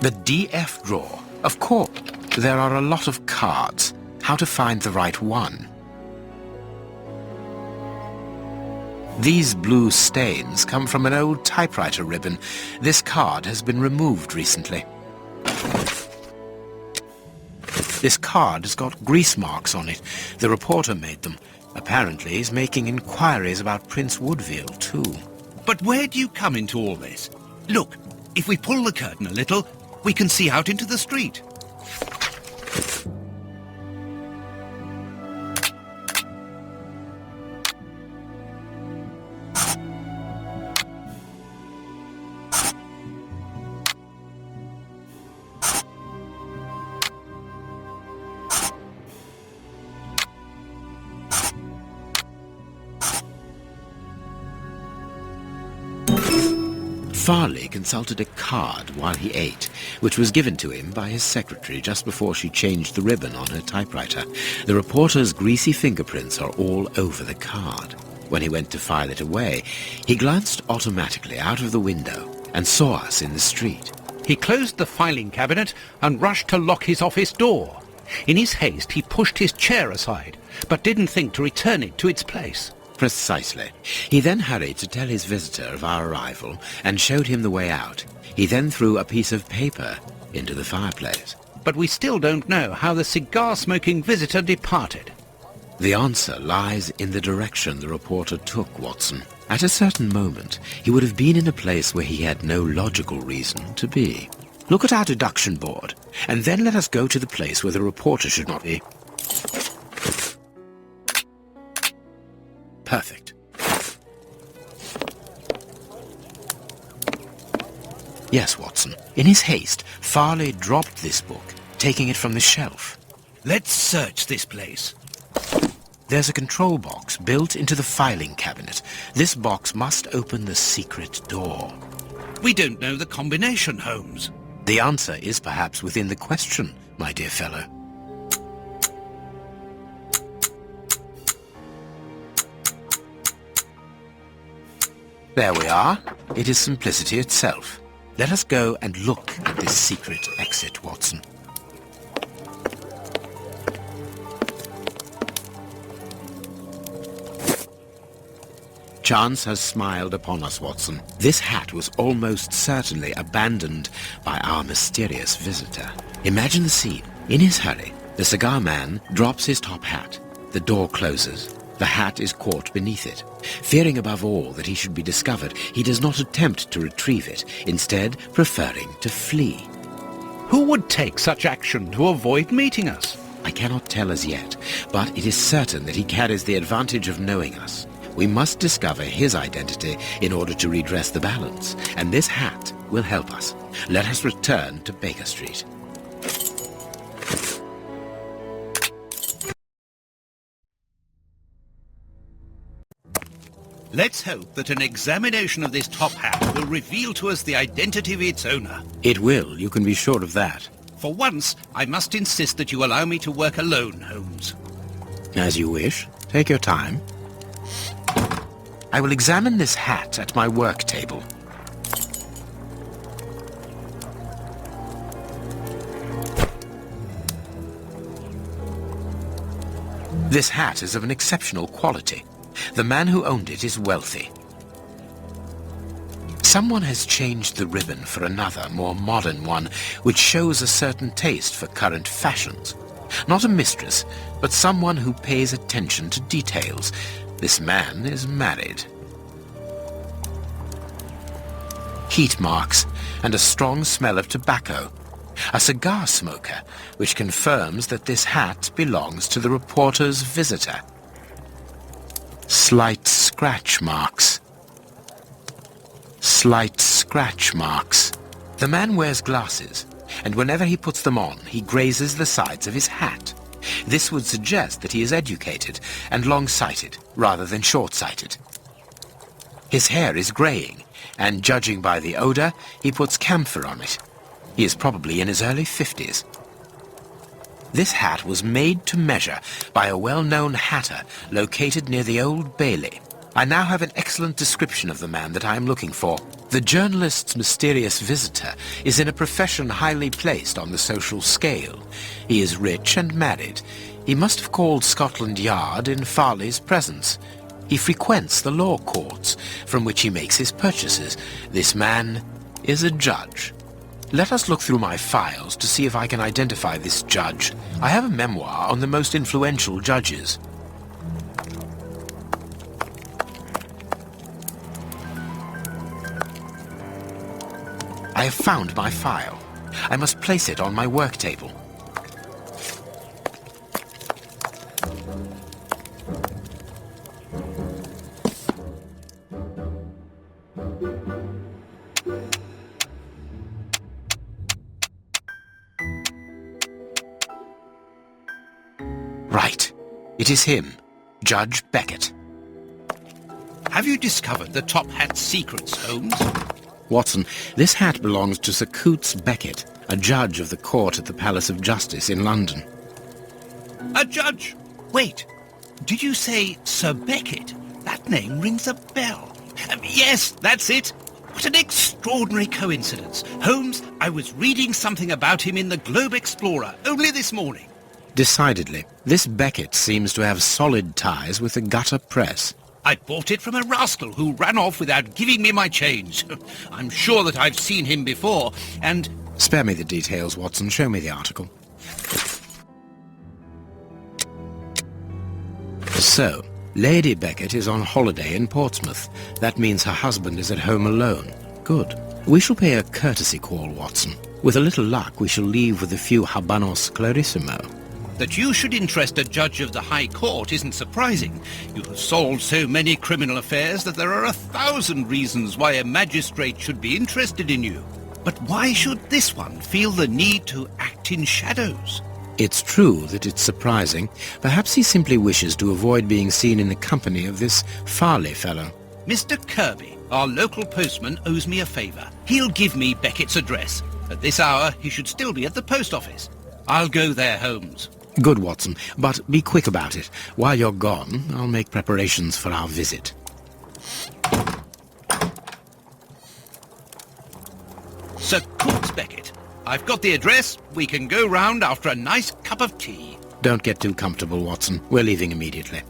The DF drawer, of course. There are a lot of cards. How to find the right one? These blue stains come from an old typewriter ribbon. This card has been removed recently. This card has got grease marks on it. The reporter made them. Apparently he's making inquiries about Prince Woodville, too. But where do you come into all this? Look, if we pull the curtain a little, we can see out into the street. Farley consulted a card while he ate, which was given to him by his secretary just before she changed the ribbon on her typewriter. The reporter's greasy fingerprints are all over the card. When he went to file it away, he glanced automatically out of the window and saw us in the street. He closed the filing cabinet and rushed to lock his office door. In his haste, he pushed his chair aside, but didn't think to return it to its place. Precisely. He then hurried to tell his visitor of our arrival and showed him the way out. He then threw a piece of paper into the fireplace. But we still don't know how the cigar-smoking visitor departed. The answer lies in the direction the reporter took, Watson. At a certain moment, he would have been in a place where he had no logical reason to be. Look at our deduction board, and then let us go to the place where the reporter should not be. Perfect. Yes, Watson. In his haste, Farley dropped this book, taking it from the shelf. Let's search this place. There's a control box built into the filing cabinet. This box must open the secret door. We don't know the combination, Holmes. The answer is perhaps within the question, my dear fellow. There we are. It is simplicity itself. Let us go and look at this secret exit, Watson. Chance has smiled upon us, Watson. This hat was almost certainly abandoned by our mysterious visitor. Imagine the scene. In his hurry, the cigar man drops his top hat. The door closes. The hat is caught beneath it. Fearing above all that he should be discovered, he does not attempt to retrieve it, instead preferring to flee. Who would take such action to avoid meeting us? I cannot tell as yet, but it is certain that he carries the advantage of knowing us. We must discover his identity in order to redress the balance, and this hat will help us. Let us return to Baker Street. Let's hope that an examination of this top hat will reveal to us the identity of its owner. It will, you can be sure of that. For once, I must insist that you allow me to work alone, Holmes. As you wish. Take your time. I will examine this hat at my work table. This hat is of an exceptional quality. The man who owned it is wealthy. Someone has changed the ribbon for another, more modern one, which shows a certain taste for current fashions. Not a mistress, but someone who pays attention to details. This man is married. Heat marks and a strong smell of tobacco. A cigar smoker, which confirms that this hat belongs to the reporter's visitor. Slight scratch marks. Slight scratch marks. The man wears glasses, and whenever he puts them on, he grazes the sides of his hat. This would suggest that he is educated and long-sighted, rather than short-sighted. His hair is greying, and judging by the odor, he puts camphor on it. He is probably in his early 50s. This hat was made to measure by a well-known hatter located near the Old Bailey. I now have an excellent description of the man that I am looking for. The journalist's mysterious visitor is in a profession highly placed on the social scale. He is rich and married. He must have called Scotland Yard in Farley's presence. He frequents the law courts, from which he makes his purchases. This man is a judge. Let us look through my files to see if I can identify this judge. I have a memoir on the most influential judges. I have found my file. I must place it on my work table. Right. It is him, Judge Beckett. Have you discovered the top hat's secrets, Holmes? Watson, this hat belongs to Sir Coutts Beckett, a judge of the court at the Palace of Justice in London. A judge? Wait, did you say Sir Beckett? That name rings a bell. Yes, that's it. What an extraordinary coincidence. Holmes, I was reading something about him in the Globe Explorer only this morning. Decidedly, this Beckett seems to have solid ties with the gutter press. I bought it from a rascal who ran off without giving me my change. I'm sure that I've seen him before, and... Spare me the details, Watson. Show me the article. So, Lady Beckett is on holiday in Portsmouth. That means her husband is at home alone. Good. We shall pay a courtesy call, Watson. With a little luck, we shall leave with a few habanos clarissimo. That you should interest a judge of the High Court isn't surprising. You have solved so many criminal affairs that there are 1,000 reasons why a magistrate should be interested in you. But why should this one feel the need to act in shadows? It's true that it's surprising. Perhaps he simply wishes to avoid being seen in the company of this Farley fellow. Mr. Kirby, our local postman, owes me a favour. He'll give me Beckett's address. At this hour, he should still be at the post office. I'll go there, Holmes. Good, Watson, but be quick about it. While you're gone, I'll make preparations for our visit. Sir Coutts Beckett, I've got the address. We can go round after a nice cup of tea. Don't get too comfortable, Watson. We're leaving immediately.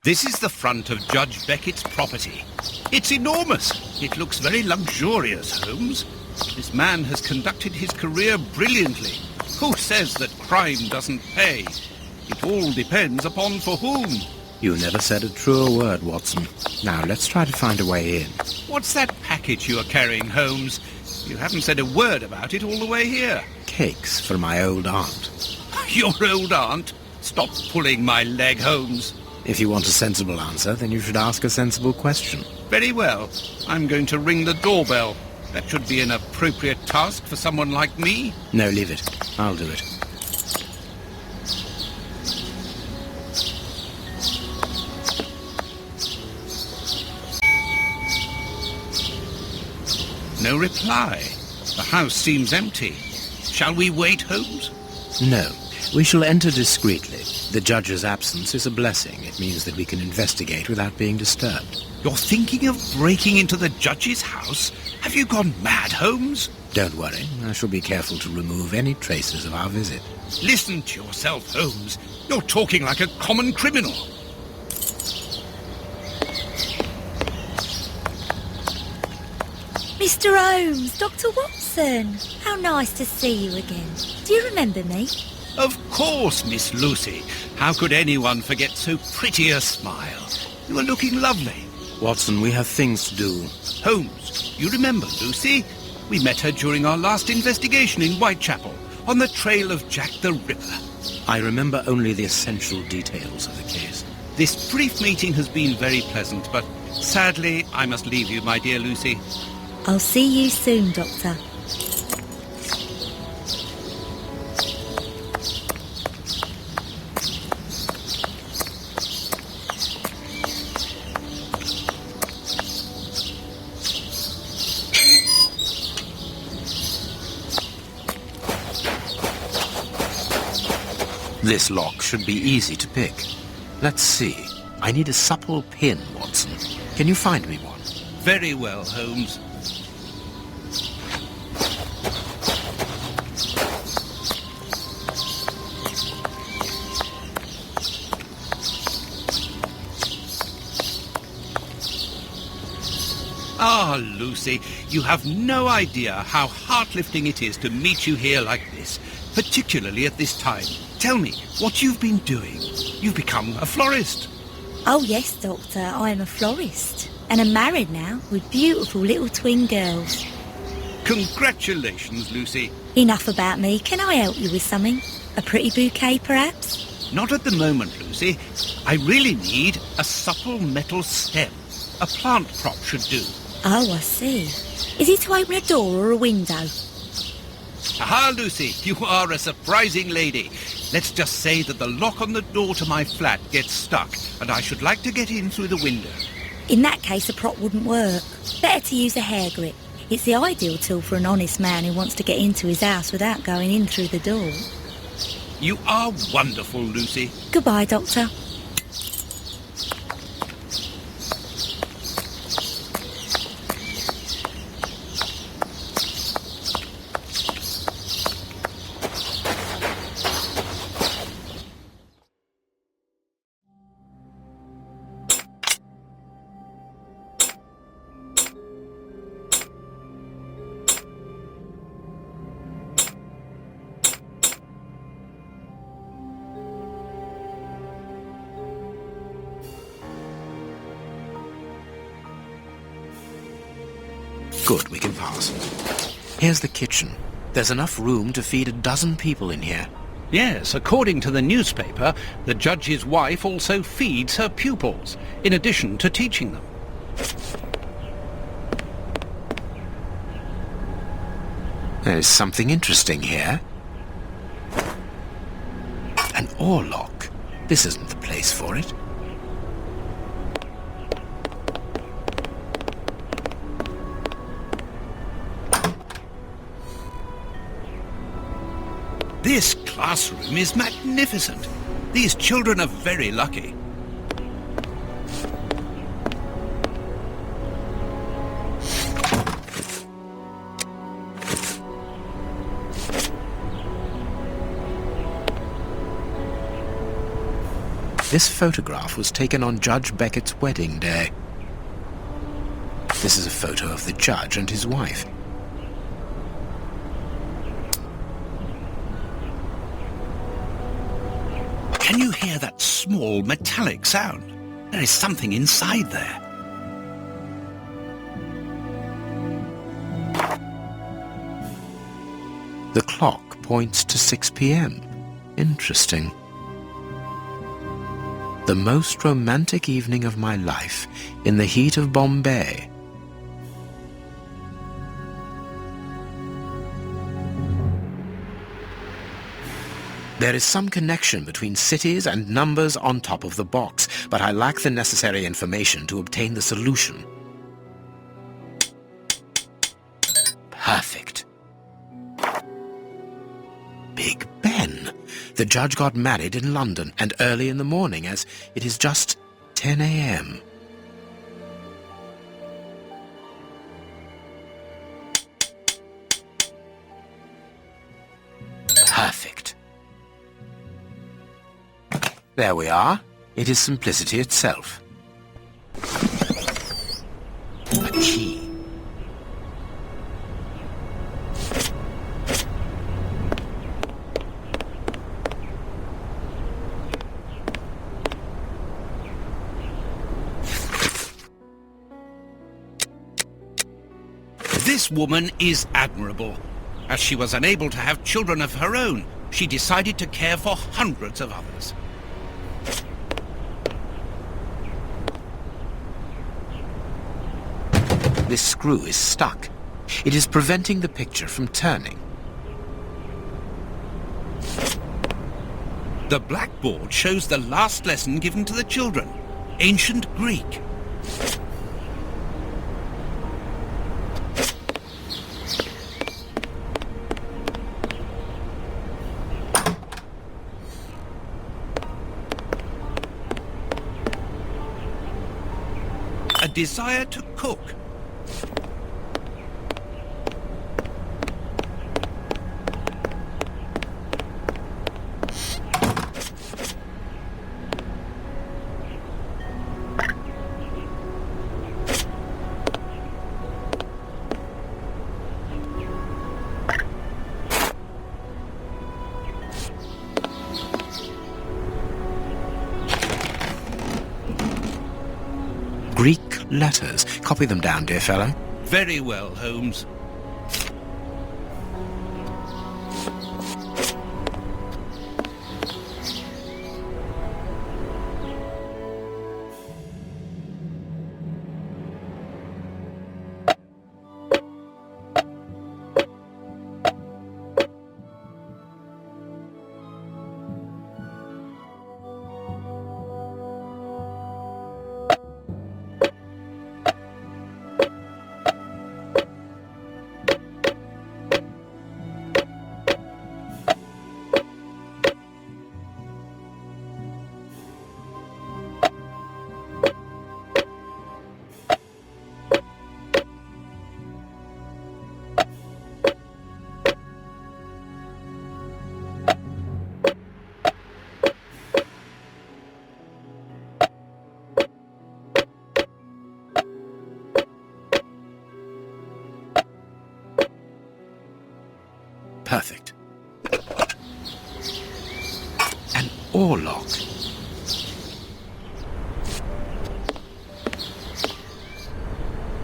This is the front of Judge Beckett's property. It's enormous. It looks very luxurious, Holmes. This man has conducted his career brilliantly. Who says that crime doesn't pay? It all depends upon for whom. You never said a truer word, Watson. Now, let's try to find a way in. What's that package you are carrying, Holmes? You haven't said a word about it all the way here. Cakes for my old aunt. Your old aunt? Stop pulling my leg, Holmes. If you want a sensible answer, then you should ask a sensible question. Very well. I'm going to ring the doorbell. That should be an appropriate task for someone like me. No, leave it. I'll do it. No reply. The house seems empty. Shall we wait, Holmes? No. We shall enter discreetly. The judge's absence is a blessing. It means that we can investigate without being disturbed. You're thinking of breaking into the judge's house? Have you gone mad, Holmes? Don't worry. I shall be careful to remove any traces of our visit. Listen to yourself, Holmes. You're talking like a common criminal. Mr. Holmes, Dr. Watson. How nice to see you again. Do you remember me? Of course, Miss Lucy. How could anyone forget so pretty a smile? You are looking lovely. Watson, we have things to do. Holmes, you remember Lucy? We met her during our last investigation in Whitechapel, on the trail of Jack the Ripper. I remember only the essential details of the case. This brief meeting has been very pleasant, but sadly, I must leave you, my dear Lucy. I'll see you soon, Doctor. This lock should be easy to pick. Let's see. I need a supple pin, Watson. Can you find me one? Very well, Holmes. Ah, Lucy, you have no idea how heart-lifting it is to meet you here like this, particularly at this time. Tell me what you've been doing. You've become a florist. Oh, yes, Doctor. I am a florist. And I'm married now with beautiful little twin girls. Congratulations, Lucy. Enough about me. Can I help you with something? A pretty bouquet, perhaps? Not at the moment, Lucy. I really need a supple metal stem. A plant prop should do. Oh, I see. Is it to open a door or a window? Aha, Lucy, you are a surprising lady. Let's just say that the lock on the door to my flat gets stuck, and I should like to get in through the window. In that case, a prop wouldn't work. Better to use a hair grip. It's the ideal tool for an honest man who wants to get into his house without going in through the door. You are wonderful, Lucy. Goodbye, Doctor. Good, we can pass. Here's the kitchen. There's enough room to feed 12 people in here. Yes, according to the newspaper, the judge's wife also feeds her pupils, in addition to teaching them. There's something interesting here. An oarlock. This isn't the place for it. This classroom is magnificent. These children are very lucky. This photograph was taken on Judge Beckett's wedding day. This is a photo of the judge and his wife. Can you hear that small metallic sound? There is something inside there. The clock points to 6 p.m. Interesting. The most romantic evening of my life, in the heat of Bombay. There is some connection between cities and numbers on top of the box, but I lack the necessary information to obtain the solution. Perfect. Big Ben. The judge got married in London, and early in the morning, as it is just 10 a.m. Perfect. There we are. It is simplicity itself. A key. This woman is admirable. As she was unable to have children of her own, she decided to care for hundreds of others. This screw is stuck. It is preventing the picture from turning. The blackboard shows the last lesson given to the children, ancient Greek. A desire to cook. Greek letters. Copy them down, dear fellow. Very well, Holmes. Perfect. An oar lock.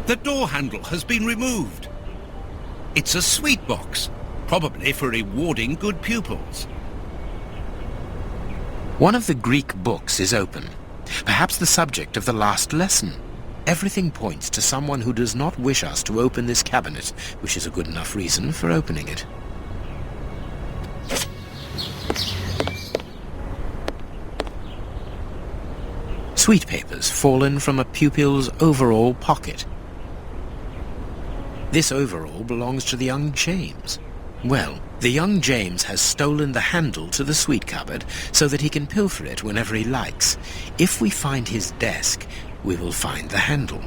The door handle has been removed. It's a sweet box, probably for rewarding good pupils. One of the Greek books is open. Perhaps the subject of the last lesson. Everything points to someone who does not wish us to open this cabinet, which is a good enough reason for opening it. Sweet papers fallen from a pupil's overall pocket. This overall belongs to the young James. Well, the young James has stolen the handle to the sweet cupboard so that he can pilfer it whenever he likes. If we find his desk, we will find the handle.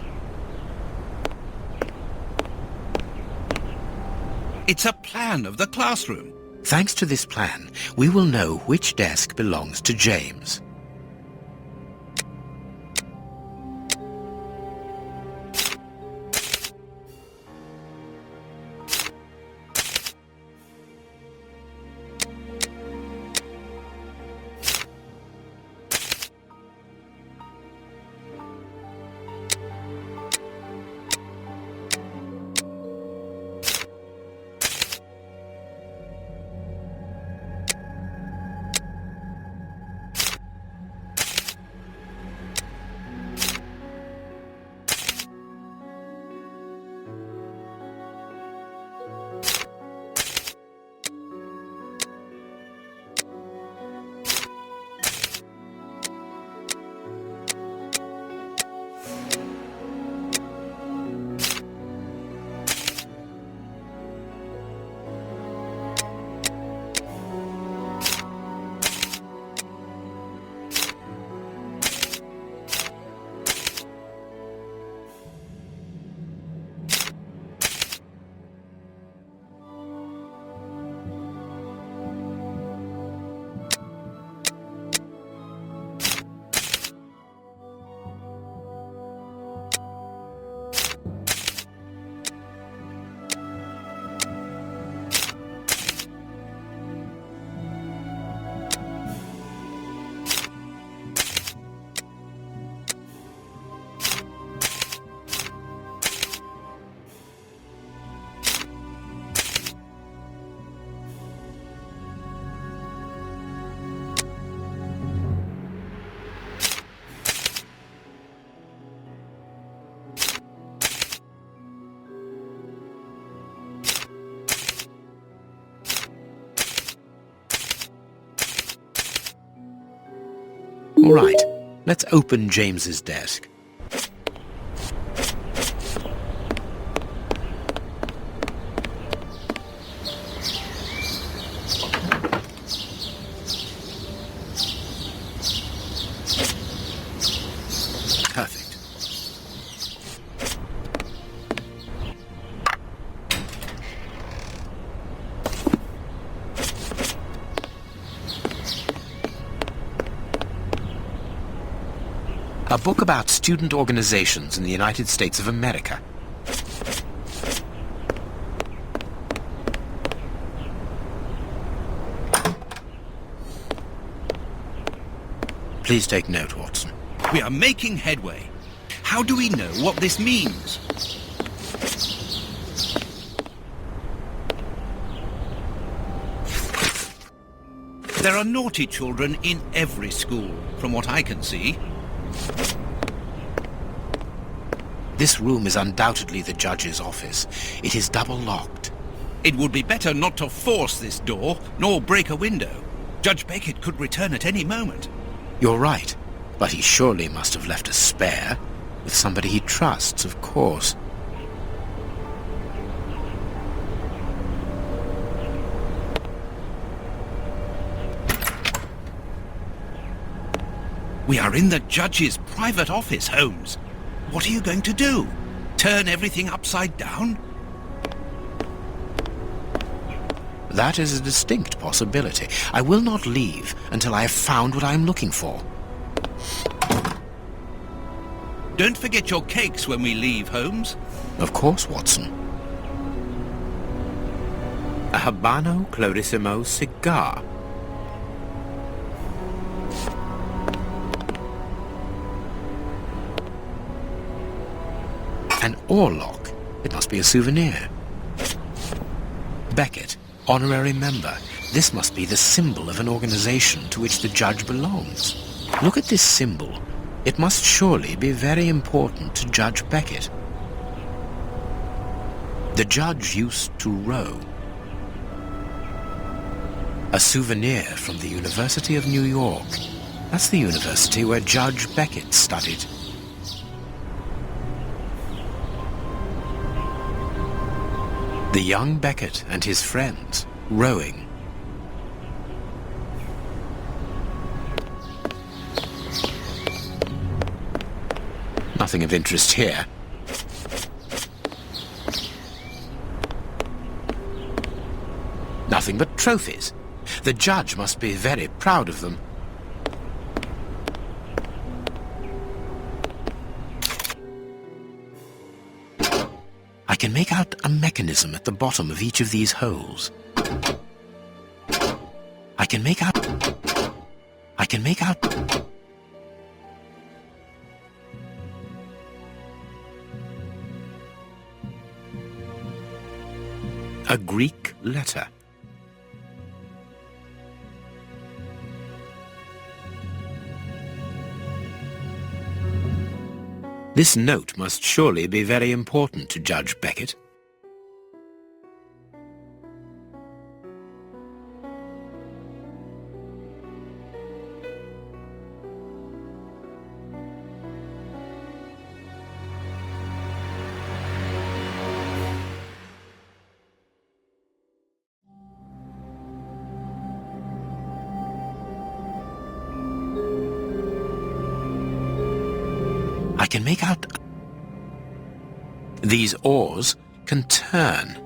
It's a plan of the classroom. Thanks to this plan, we will know which desk belongs to James. All right, let's open James's desk. Perfect. A book about student organizations in the United States of America. Please take note, Watson. We are making headway. How do we know what this means? There are naughty children in every school, from what I can see. This room is undoubtedly the judge's office. It is double-locked. It would be better not to force this door, nor break a window. Judge Beckett could return at any moment. You're right, but he surely must have left a spare. With somebody he trusts, of course. We are in the judge's private office, Holmes. What are you going to do? Turn everything upside down? That is a distinct possibility. I will not leave until I have found what I am looking for. Don't forget your cakes when we leave, Holmes. Of course, Watson. A Habano Clarissimo cigar. An oarlock. It must be a souvenir. Beckett, honorary member. This must be the symbol of an organization to which the judge belongs. Look at this symbol. It must surely be very important to Judge Beckett. The judge used to row. A souvenir from the University of New York. That's the university where Judge Beckett studied. The young Beckett and his friends, rowing. Nothing of interest here. Nothing but trophies. The judge must be very proud of them. I can make out a mechanism at the bottom of each of these holes. I can make out... A Greek letter. This note must surely be very important to Judge Beckett. I can make out... These oars can turn.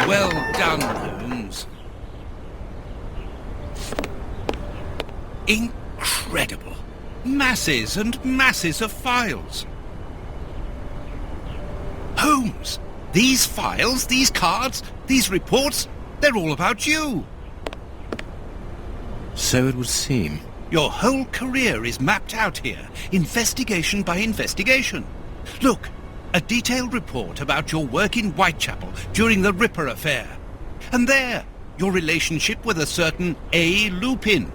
Well done, Holmes. Incredible. Masses and masses of files. Holmes, these files, these cards, these reports, they're all about you. So it would seem. Your whole career is mapped out here, investigation by investigation. Look, a detailed report about your work in Whitechapel during the Ripper affair. And there, your relationship with a certain A. Lupin.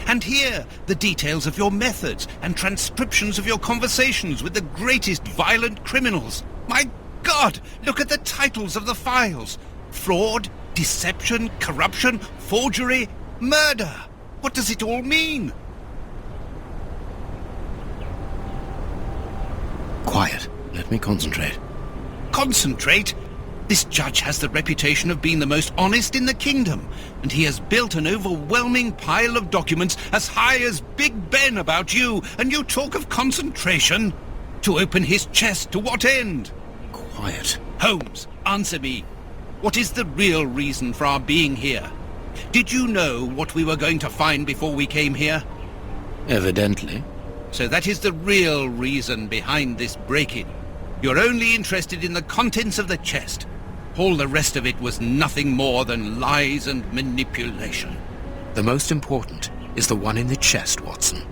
And here, the details of your methods and transcriptions of your conversations with the greatest violent criminals. My God, look at the titles of the files. Fraud, deception, corruption, forgery, Murder! What does it all mean? Quiet. Let me concentrate. Concentrate? This judge has the reputation of being the most honest in the kingdom, and he has built an overwhelming pile of documents as high as Big Ben about you, and you talk of concentration? To open his chest to what end? Quiet. Holmes, answer me. What is the real reason for our being here? Did you know what we were going to find before we came here? Evidently. So that is the real reason behind this break-in. You're only interested in the contents of the chest. All the rest of it was nothing more than lies and manipulation. The most important is the one in the chest, Watson.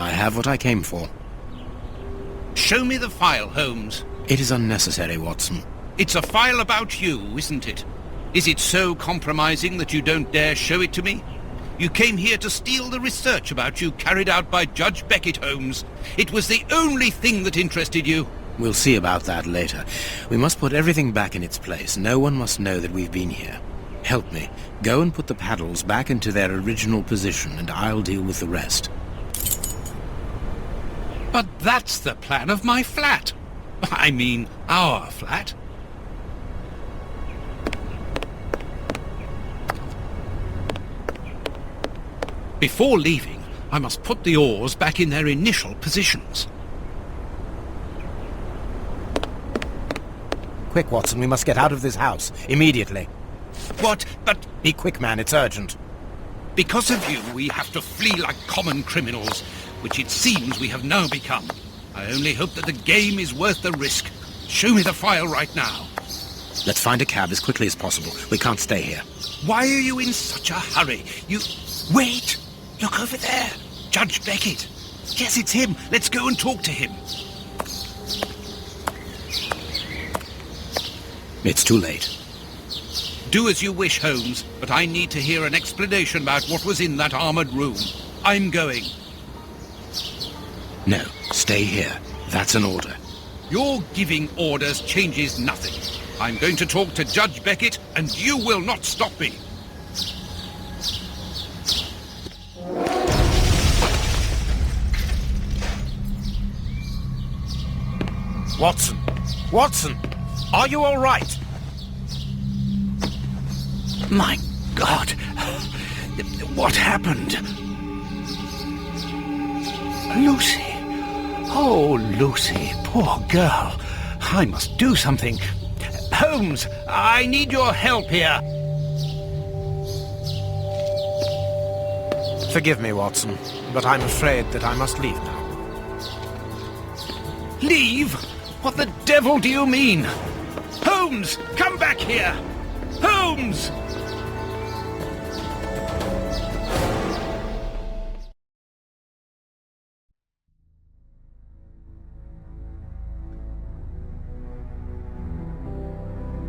I have what I came for. Show me the file, Holmes. It is unnecessary, Watson. It's a file about you, isn't it? Is it so compromising that you don't dare show it to me? You came here to steal the research about you carried out by Judge Beckett, Holmes. It was the only thing that interested you. We'll see about that later. We must put everything back in its place. No one must know that we've been here. Help me. Go and put the paddles back into their original position, and I'll deal with the rest. But that's the plan of my flat. I mean, our flat. Before leaving, I must put the oars back in their initial positions. Quick, Watson, we must get out of this house. Immediately. What? But Be quick, man. It's urgent. because of you, we have to flee like common criminals, which it seems we have now become. I only hope that the game is worth the risk. Show me the file right now. Let's find a cab as quickly as possible. We can't stay here. Why are you in such a hurry? You... Wait! Look over there! Judge Beckett! Yes, it's him! Let's go and talk to him. It's too late. Do as you wish, Holmes, but I need to hear an explanation about what was in that armored room. I'm going. No, stay here. That's an order. Your giving orders changes nothing. I'm going to talk to Judge Beckett, and you will not stop me. Watson! Watson! Are you all right? My God! What happened? Lucy! Oh, Lucy, poor girl. I must do something. Holmes, I need your help here. Forgive me, Watson, but I'm afraid that I must leave now. Leave? What the devil do you mean? Holmes, come back here! Holmes!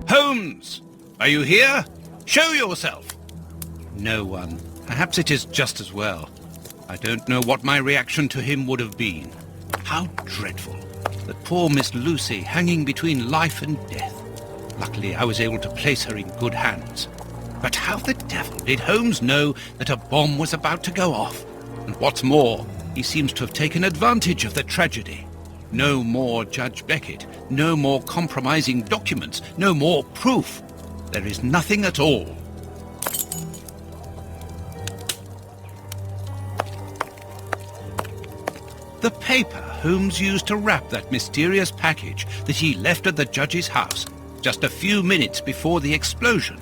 Holmes! Are you here? Show yourself! No one. Perhaps it is just as well. I don't know what my reaction to him would have been. How dreadful. That poor Miss Lucy hanging between life and death. Luckily, I was able to place her in good hands. But how the devil did Holmes know that a bomb was about to go off? And what's more, he seems to have taken advantage of the tragedy. No more Judge Beckett, no more compromising documents, no more proof. There is nothing at all. The paper Holmes used to wrap that mysterious package that he left at the judge's house just a few minutes before the explosion.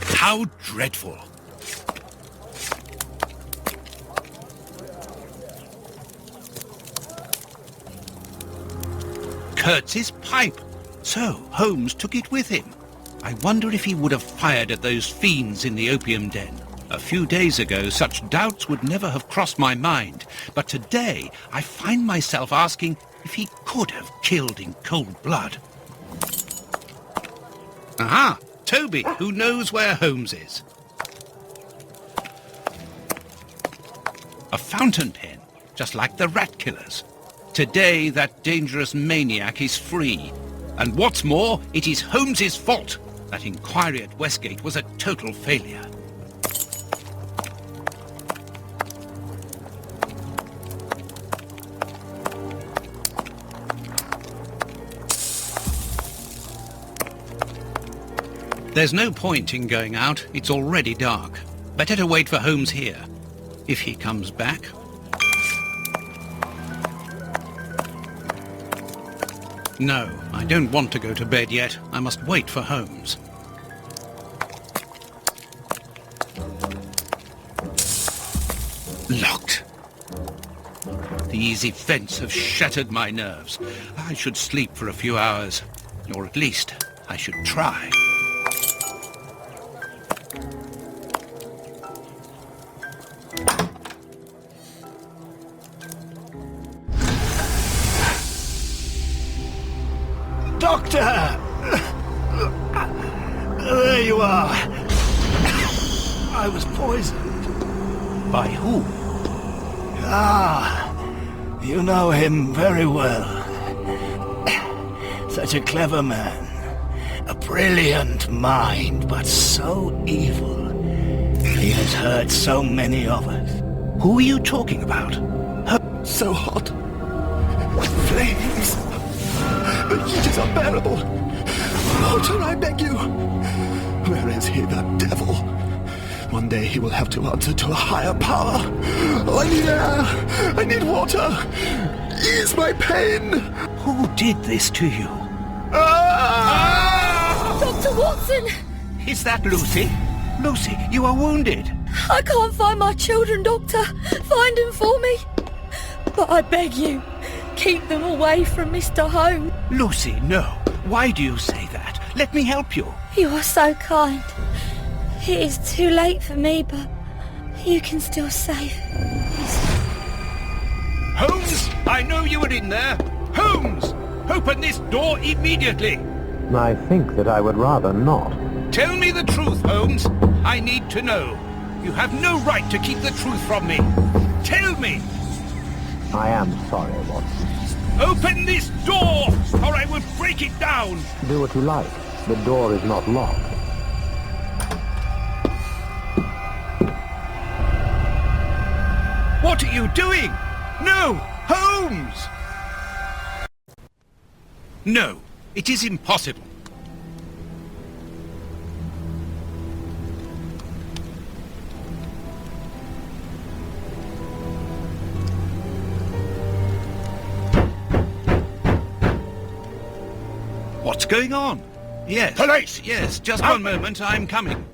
How dreadful! Kurtz's pipe! So Holmes took it with him. I wonder if he would have fired at those fiends in the opium den. A few days ago, such doubts would never have crossed my mind. But today, I find myself asking if he could have killed in cold blood. Aha! Toby, who knows where Holmes is. A fountain pen, just like the rat killers. Today, that dangerous maniac is free. And what's more, it is Holmes's fault. That inquiry at Westgate was a total failure. There's no point in going out. It's already dark. Better to wait for Holmes here. If he comes back. No, I don't want to go to bed yet. I must wait for Holmes. Locked. These events have shattered my nerves. I should sleep for a few hours. Or at least, I should try. Doctor! There you are. I was poisoned. By who? Ah, you know him very well. Such a clever man. A brilliant mind, but so evil. He has hurt so many of us. Who are you talking about? So hot. Flames. The heat is unbearable. Walter, I beg you. Where is he, the devil? One day he will have to answer to a higher power. Oh, I need air. I need water. Ease my pain. Who did this to you? Dr. Watson! Is that Lucy? Lucy, you are wounded. I can't find my children, Doctor. Find them for me. But I beg you, keep them away from Mr. Holmes. Lucy, no. Why do you say that? Let me help you. You are so kind. It is too late for me, but you can still save. Holmes, I know you were in there. Holmes, open this door immediately. I think that I would rather not. Tell me the truth, Holmes. I need to know. You have no right to keep the truth from me. Tell me. I am sorry, Watson. Open this door, or I will break it down. Do what you like. The door is not locked. What are you doing? No! Holmes! No, it is impossible. What's going on? Yes. Police! Yes, just one moment, I'm coming.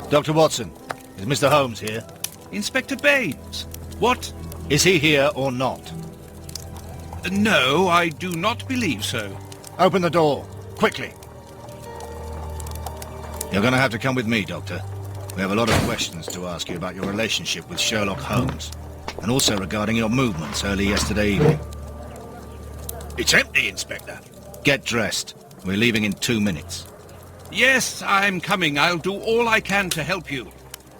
Dr. Watson, is Mr. Holmes here? Inspector Baines. What? Is he here or not? No, I do not believe so. Open the door, quickly. You're going to have to come with me, Doctor. We have a lot of questions to ask you about your relationship with Sherlock Holmes, and also regarding your movements early yesterday evening. It's empty, Inspector. Get dressed. We're leaving in 2 minutes. Yes, I'm coming. I'll do all I can to help you.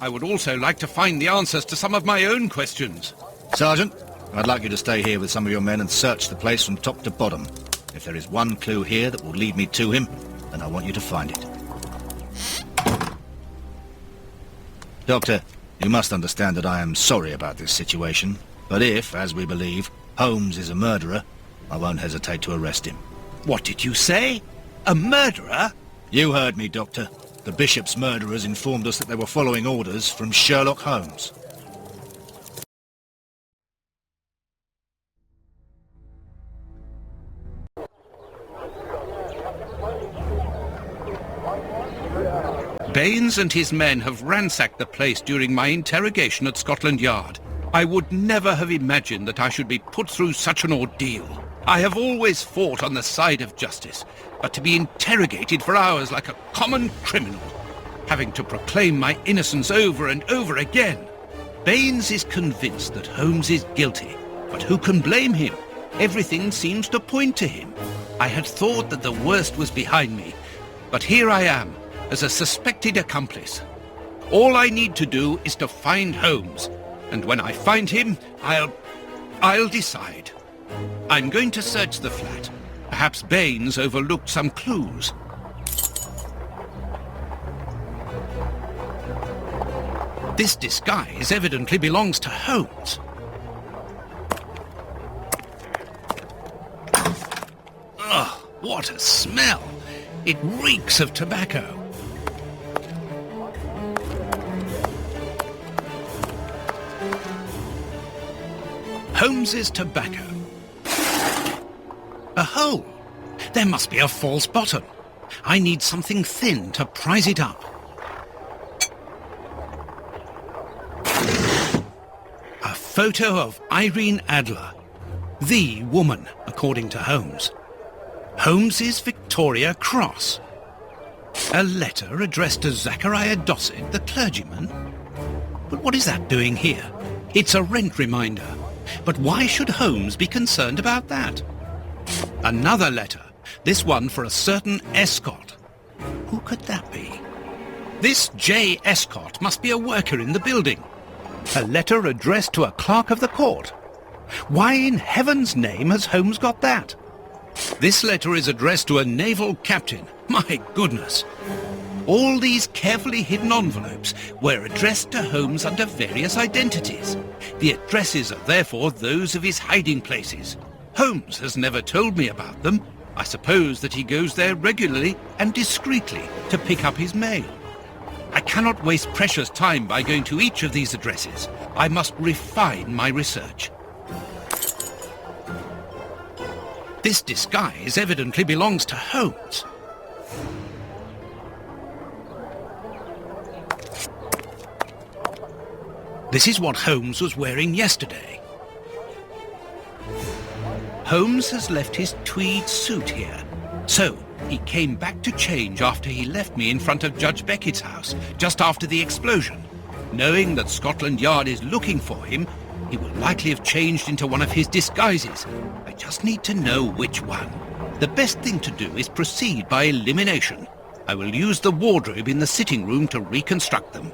I would also like to find the answers to some of my own questions. Sergeant, I'd like you to stay here with some of your men and search the place from top to bottom. If there is one clue here that will lead me to him, then I want you to find it. Doctor, you must understand that I am sorry about this situation, but if, as we believe, Holmes is a murderer, I won't hesitate to arrest him. What did you say? A murderer? You heard me, Doctor. The Bishop's murderers informed us that they were following orders from Sherlock Holmes. Baines and his men have ransacked the place during my interrogation at Scotland Yard. I would never have imagined that I should be put through such an ordeal. I have always fought on the side of justice, but to be interrogated for hours like a common criminal, having to proclaim my innocence over and over again. Baines is convinced that Holmes is guilty, but who can blame him? Everything seems to point to him. I had thought that the worst was behind me, but here I am, as a suspected accomplice. All I need to do is to find Holmes, and when I find him, I'll decide. I'm going to search the flat. Perhaps Baines overlooked some clues. This disguise evidently belongs to Holmes. Ugh, what a smell! It reeks of tobacco. Holmes's tobacco. A hole. There must be a false bottom. I need something thin to prise it up. A photo of Irene Adler, the woman, according to Holmes. Holmes's Victoria Cross. A letter addressed to Zachariah Dossett, the clergyman. But what is that doing here? It's a rent reminder. But why should Holmes be concerned about that? Another letter. This one for a certain Escott. Who could that be? This J. Escott must be a worker in the building. A letter addressed to a clerk of the court. Why in heaven's name has Holmes got that? This letter is addressed to a naval captain. My goodness. All these carefully hidden envelopes were addressed to Holmes under various identities. The addresses are therefore those of his hiding places. Holmes has never told me about them. I suppose that he goes there regularly and discreetly to pick up his mail. I cannot waste precious time by going to each of these addresses. I must refine my research. This disguise evidently belongs to Holmes. This is what Holmes was wearing yesterday. Holmes has left his tweed suit here. So, he came back to change after he left me in front of Judge Beckett's house, just after the explosion. Knowing that Scotland Yard is looking for him, he will likely have changed into one of his disguises. I just need to know which one. The best thing to do is proceed by elimination. I will use the wardrobe in the sitting room to reconstruct them.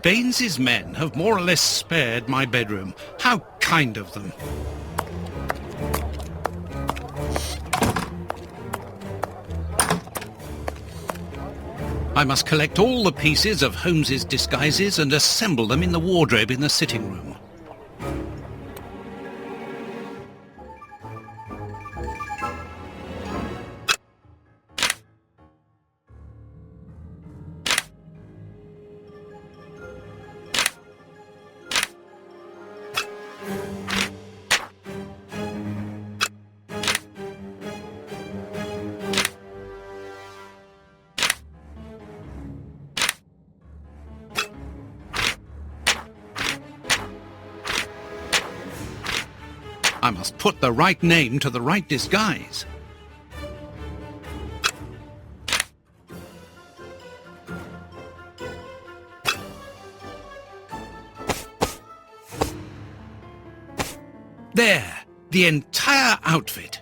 Baines's men have more or less spared my bedroom. How kind of them. I must collect all the pieces of Holmes's disguises and assemble them in the wardrobe in the sitting room. I must put the right name to the right disguise. There, the entire outfit.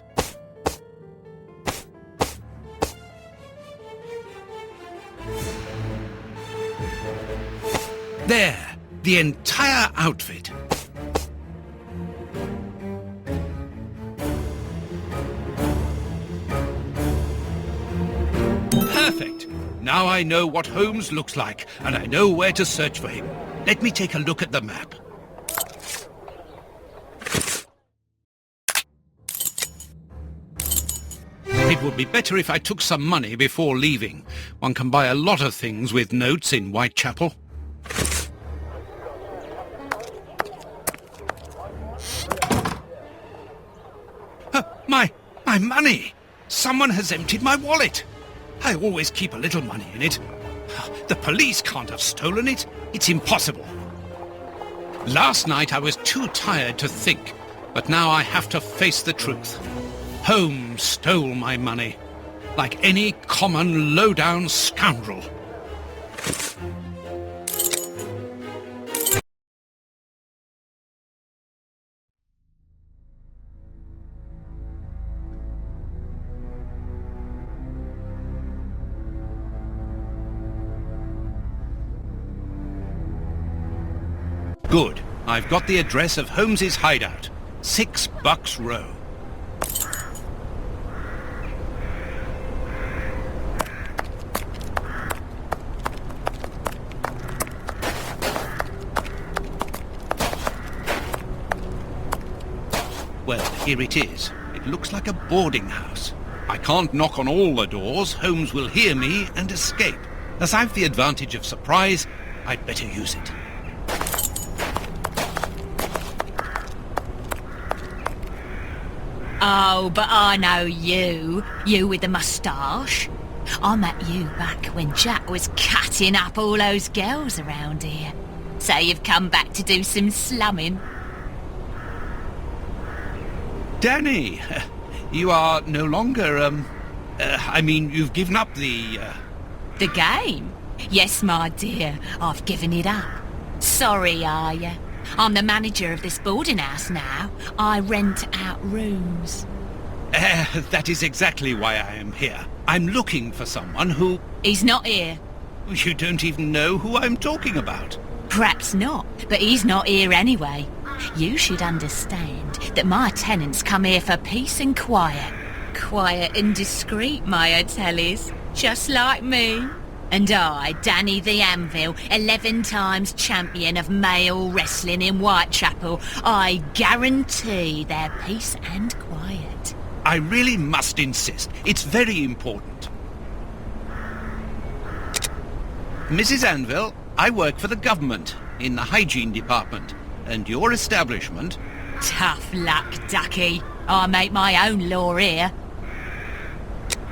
There, the entire outfit. Perfect. Now I know what Holmes looks like, and I know where to search for him. Let me take a look at the map. It would be better if I took some money before leaving. One can buy a lot of things with notes in Whitechapel. My money! Someone has emptied my wallet! I always keep a little money in it. The police can't have stolen it. It's impossible. Last night I was too tired to think, but now I have to face the truth. Holmes stole my money, like any common low-down scoundrel. Good. I've got the address of Holmes's hideout. 6 Bucks Row. Well, here it is. It looks like a boarding house. I can't knock on all the doors. Holmes will hear me and escape. As I've the advantage of surprise, I'd better use it. Oh, but I know you. You with the moustache. I met you back when Jack was cutting up all those girls around here. So you've come back to do some slumming. Danny, you are no longer, you've given up the... The game? Yes, my dear, I've given it up. Sorry, are you? I'm the manager of this boarding house now. I rent out rooms. That is exactly why I am here. I'm looking for someone who... He's not here. You don't even know who I'm talking about. Perhaps not, but he's not here anyway. You should understand that my tenants come here for peace and quiet. Quiet and discreet, my hotellies, just like me. And I, Danny the Anvil, 11 times champion of male wrestling in Whitechapel, I guarantee their peace and quiet. I really must insist. It's very important. Mrs. Anvil, I work for the government in the hygiene department, and your establishment... Tough luck, ducky. I make my own law here.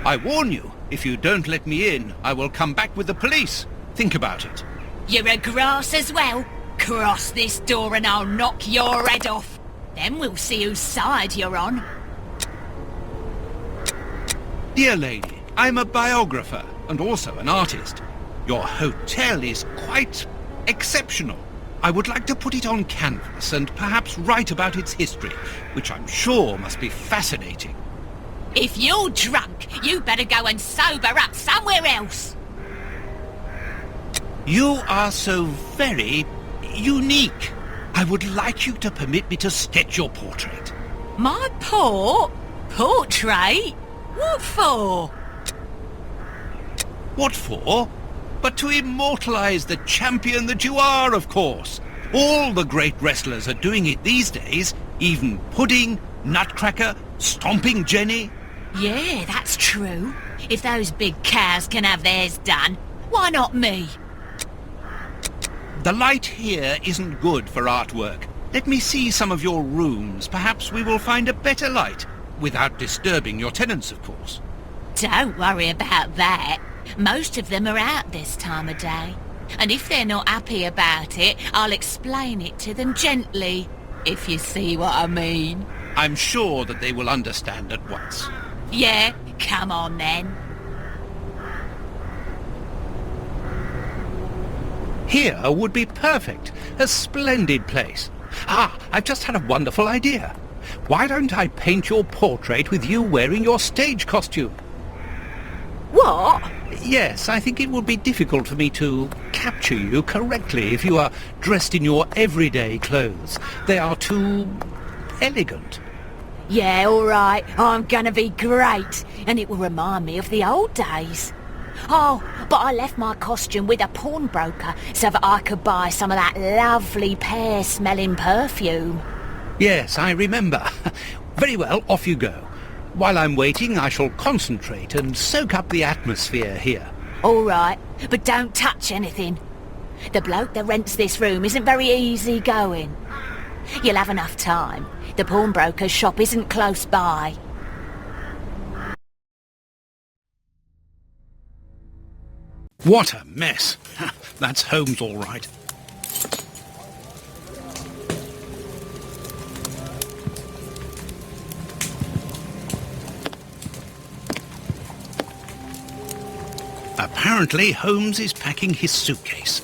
I warn you, if you don't let me in, I will come back with the police. Think about it. You're a grass as well. Cross this door and I'll knock your head off. Then we'll see whose side you're on. Dear lady, I'm a biographer and also an artist. Your hotel is quite exceptional. I would like to put it on canvas and perhaps write about its history, which I'm sure must be fascinating. If you're drunk, you better go and sober up somewhere else. You are so very unique. I would like you to permit me to sketch your portrait. My portrait? What for? What for? But to immortalize the champion that you are, of course. All the great wrestlers are doing it these days. Even Pudding, Nutcracker, Stomping Jenny. Yeah, that's true. If those big cows can have theirs done, why not me? The light here isn't good for artwork. Let me see some of your rooms. Perhaps we will find a better light, without disturbing your tenants, of course. Don't worry about that. Most of them are out this time of day. And if they're not happy about it, I'll explain it to them gently, if you see what I mean. I'm sure that they will understand at once. Yeah, come on then. Here would be perfect. A splendid place. I've just had a wonderful idea. Why don't I paint your portrait with you wearing your stage costume? What? Yes, I think it would be difficult for me to capture you correctly if you are dressed in your everyday clothes. They are too elegant. Yeah, all right. I'm gonna be great. And it will remind me of the old days. Oh, but I left my costume with a pawnbroker so that I could buy some of that lovely pear-smelling perfume. Yes, I remember. Very well, off you go. While I'm waiting, I shall concentrate and soak up the atmosphere here. All right, but don't touch anything. The bloke that rents this room isn't very easy going. You'll have enough time. The pawnbroker's shop isn't close by. What a mess. That's Holmes all right. Apparently, Holmes is packing his suitcase.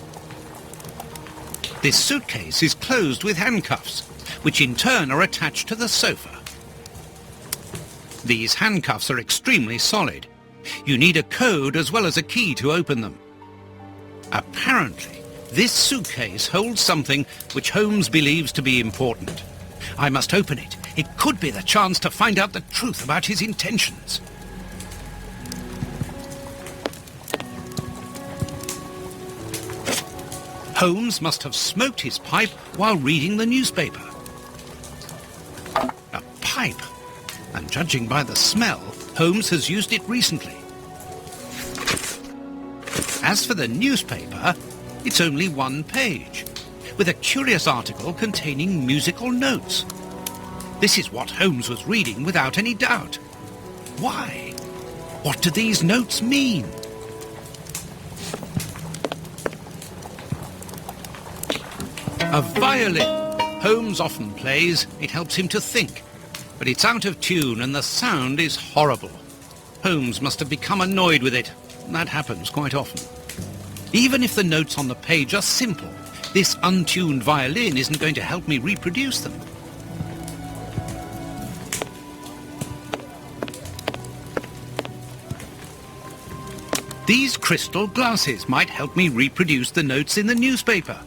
This suitcase is closed with handcuffs, which in turn are attached to the sofa. These handcuffs are extremely solid. You need a code as well as a key to open them. Apparently, this suitcase holds something which Holmes believes to be important. I must open it. It could be the chance to find out the truth about his intentions. Holmes must have smoked his pipe while reading the newspaper. A pipe, and judging by the smell, Holmes has used it recently. As for the newspaper, it's only one page, with a curious article containing musical notes. This is what Holmes was reading without any doubt. Why? What do these notes mean? A violin. Holmes often plays. It helps him to think. But it's out of tune and the sound is horrible. Holmes must have become annoyed with it. That happens quite often. Even if the notes on the page are simple, this untuned violin isn't going to help me reproduce them. These crystal glasses might help me reproduce the notes in the newspaper.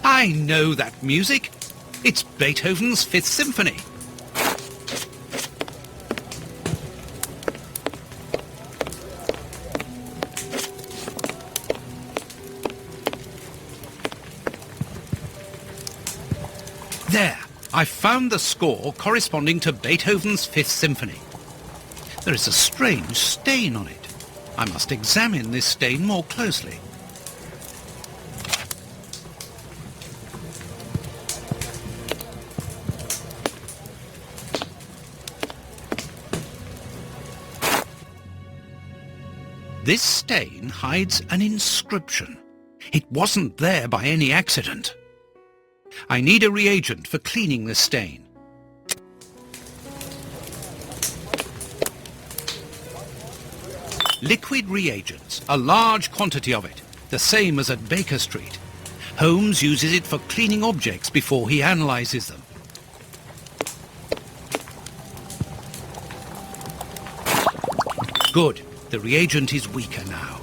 I know that music. It's Beethoven's Fifth Symphony. There, I found the score corresponding to Beethoven's Fifth Symphony. There is a strange stain on it. I must examine this stain more closely. This stain hides an inscription. It wasn't there by any accident. I need a reagent for cleaning this stain. Liquid reagents, a large quantity of it, the same as at Baker Street. Holmes uses it for cleaning objects before he analyzes them. Good. The reagent is weaker now.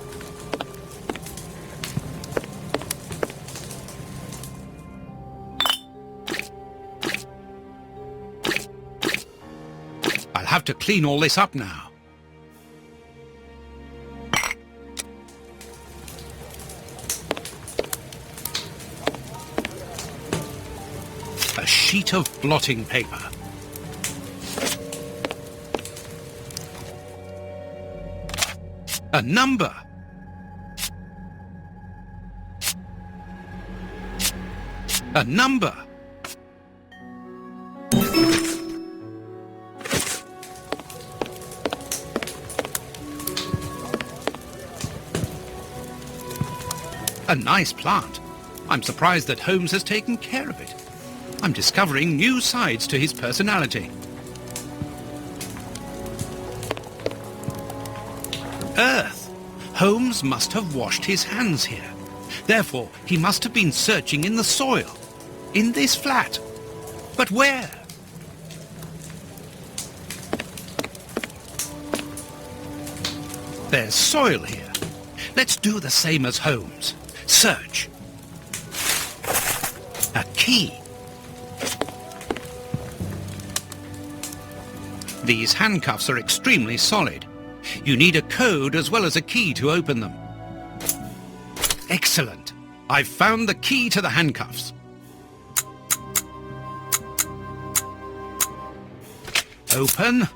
I'll have to clean all this up now. A sheet of blotting paper. A number. A number. A nice plant. I'm surprised that Holmes has taken care of it. I'm discovering new sides to his personality. Earth. Holmes must have washed his hands here. Therefore, he must have been searching in the soil. In this flat. But where? There's soil here. Let's do the same as Holmes. Search. A key. These handcuffs are extremely solid. You need a code as well as a key to open them. Excellent. I've found the key to the handcuffs. Open.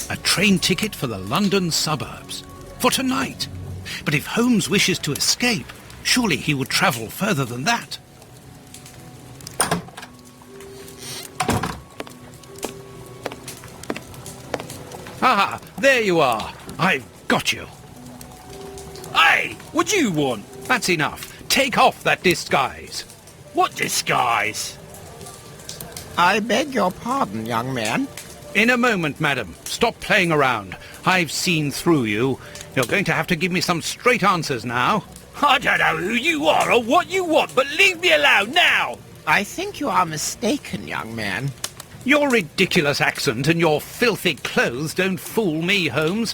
A train ticket for the London suburbs. For tonight. But if Holmes wishes to escape, surely he would travel further than that. Ah, there you are. I've got you. Hey, what do you want? That's enough. Take off that disguise. What disguise? I beg your pardon, young man. In a moment, madam. Stop playing around. I've seen through you. You're going to have to give me some straight answers now. I don't know who you are or what you want, but leave me alone now! I think you are mistaken, young man. Your ridiculous accent and your filthy clothes don't fool me, Holmes.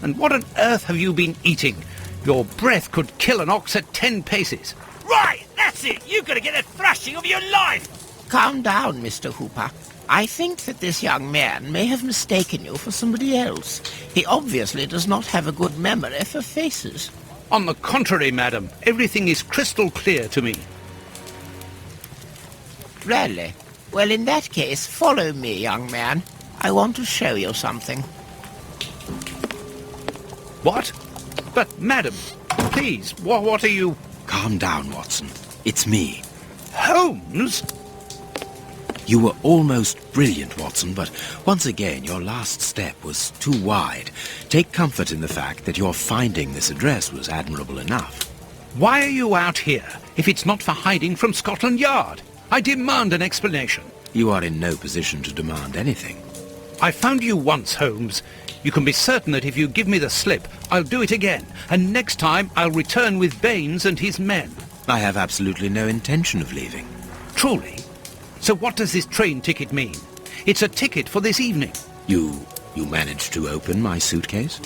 And what on earth have you been eating? Your breath could kill an ox at 10 paces. Right, that's it! You're gonna get a thrashing of your life! Calm down, Mr. Hooper. I think that this young man may have mistaken you for somebody else. He obviously does not have a good memory for faces. On the contrary, madam, everything is crystal clear to me. Really? Well, in that case, follow me, young man. I want to show you something. What? But, madam, please, what are you... Calm down, Watson. It's me. Holmes? You were almost brilliant, Watson, but once again your last step was too wide. Take comfort in the fact that your finding this address was admirable enough. Why are you out here, if it's not for hiding from Scotland Yard? I demand an explanation. You are in no position to demand anything. I found you once, Holmes. You can be certain that if you give me the slip, I'll do it again, and next time I'll return with Baines and his men. I have absolutely no intention of leaving. Truly? So what does this train ticket mean? It's a ticket for this evening. You managed to open my suitcase?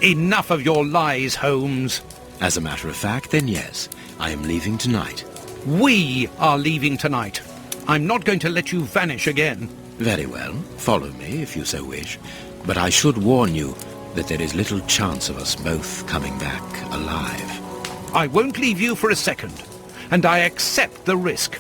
Enough of your lies, Holmes. As a matter of fact, then yes, I am leaving tonight. We are leaving tonight. I'm not going to let you vanish again. Very well. Follow me, if you so wish. But I should warn you that there is little chance of us both coming back alive. I won't leave you for a second, and I accept the risk.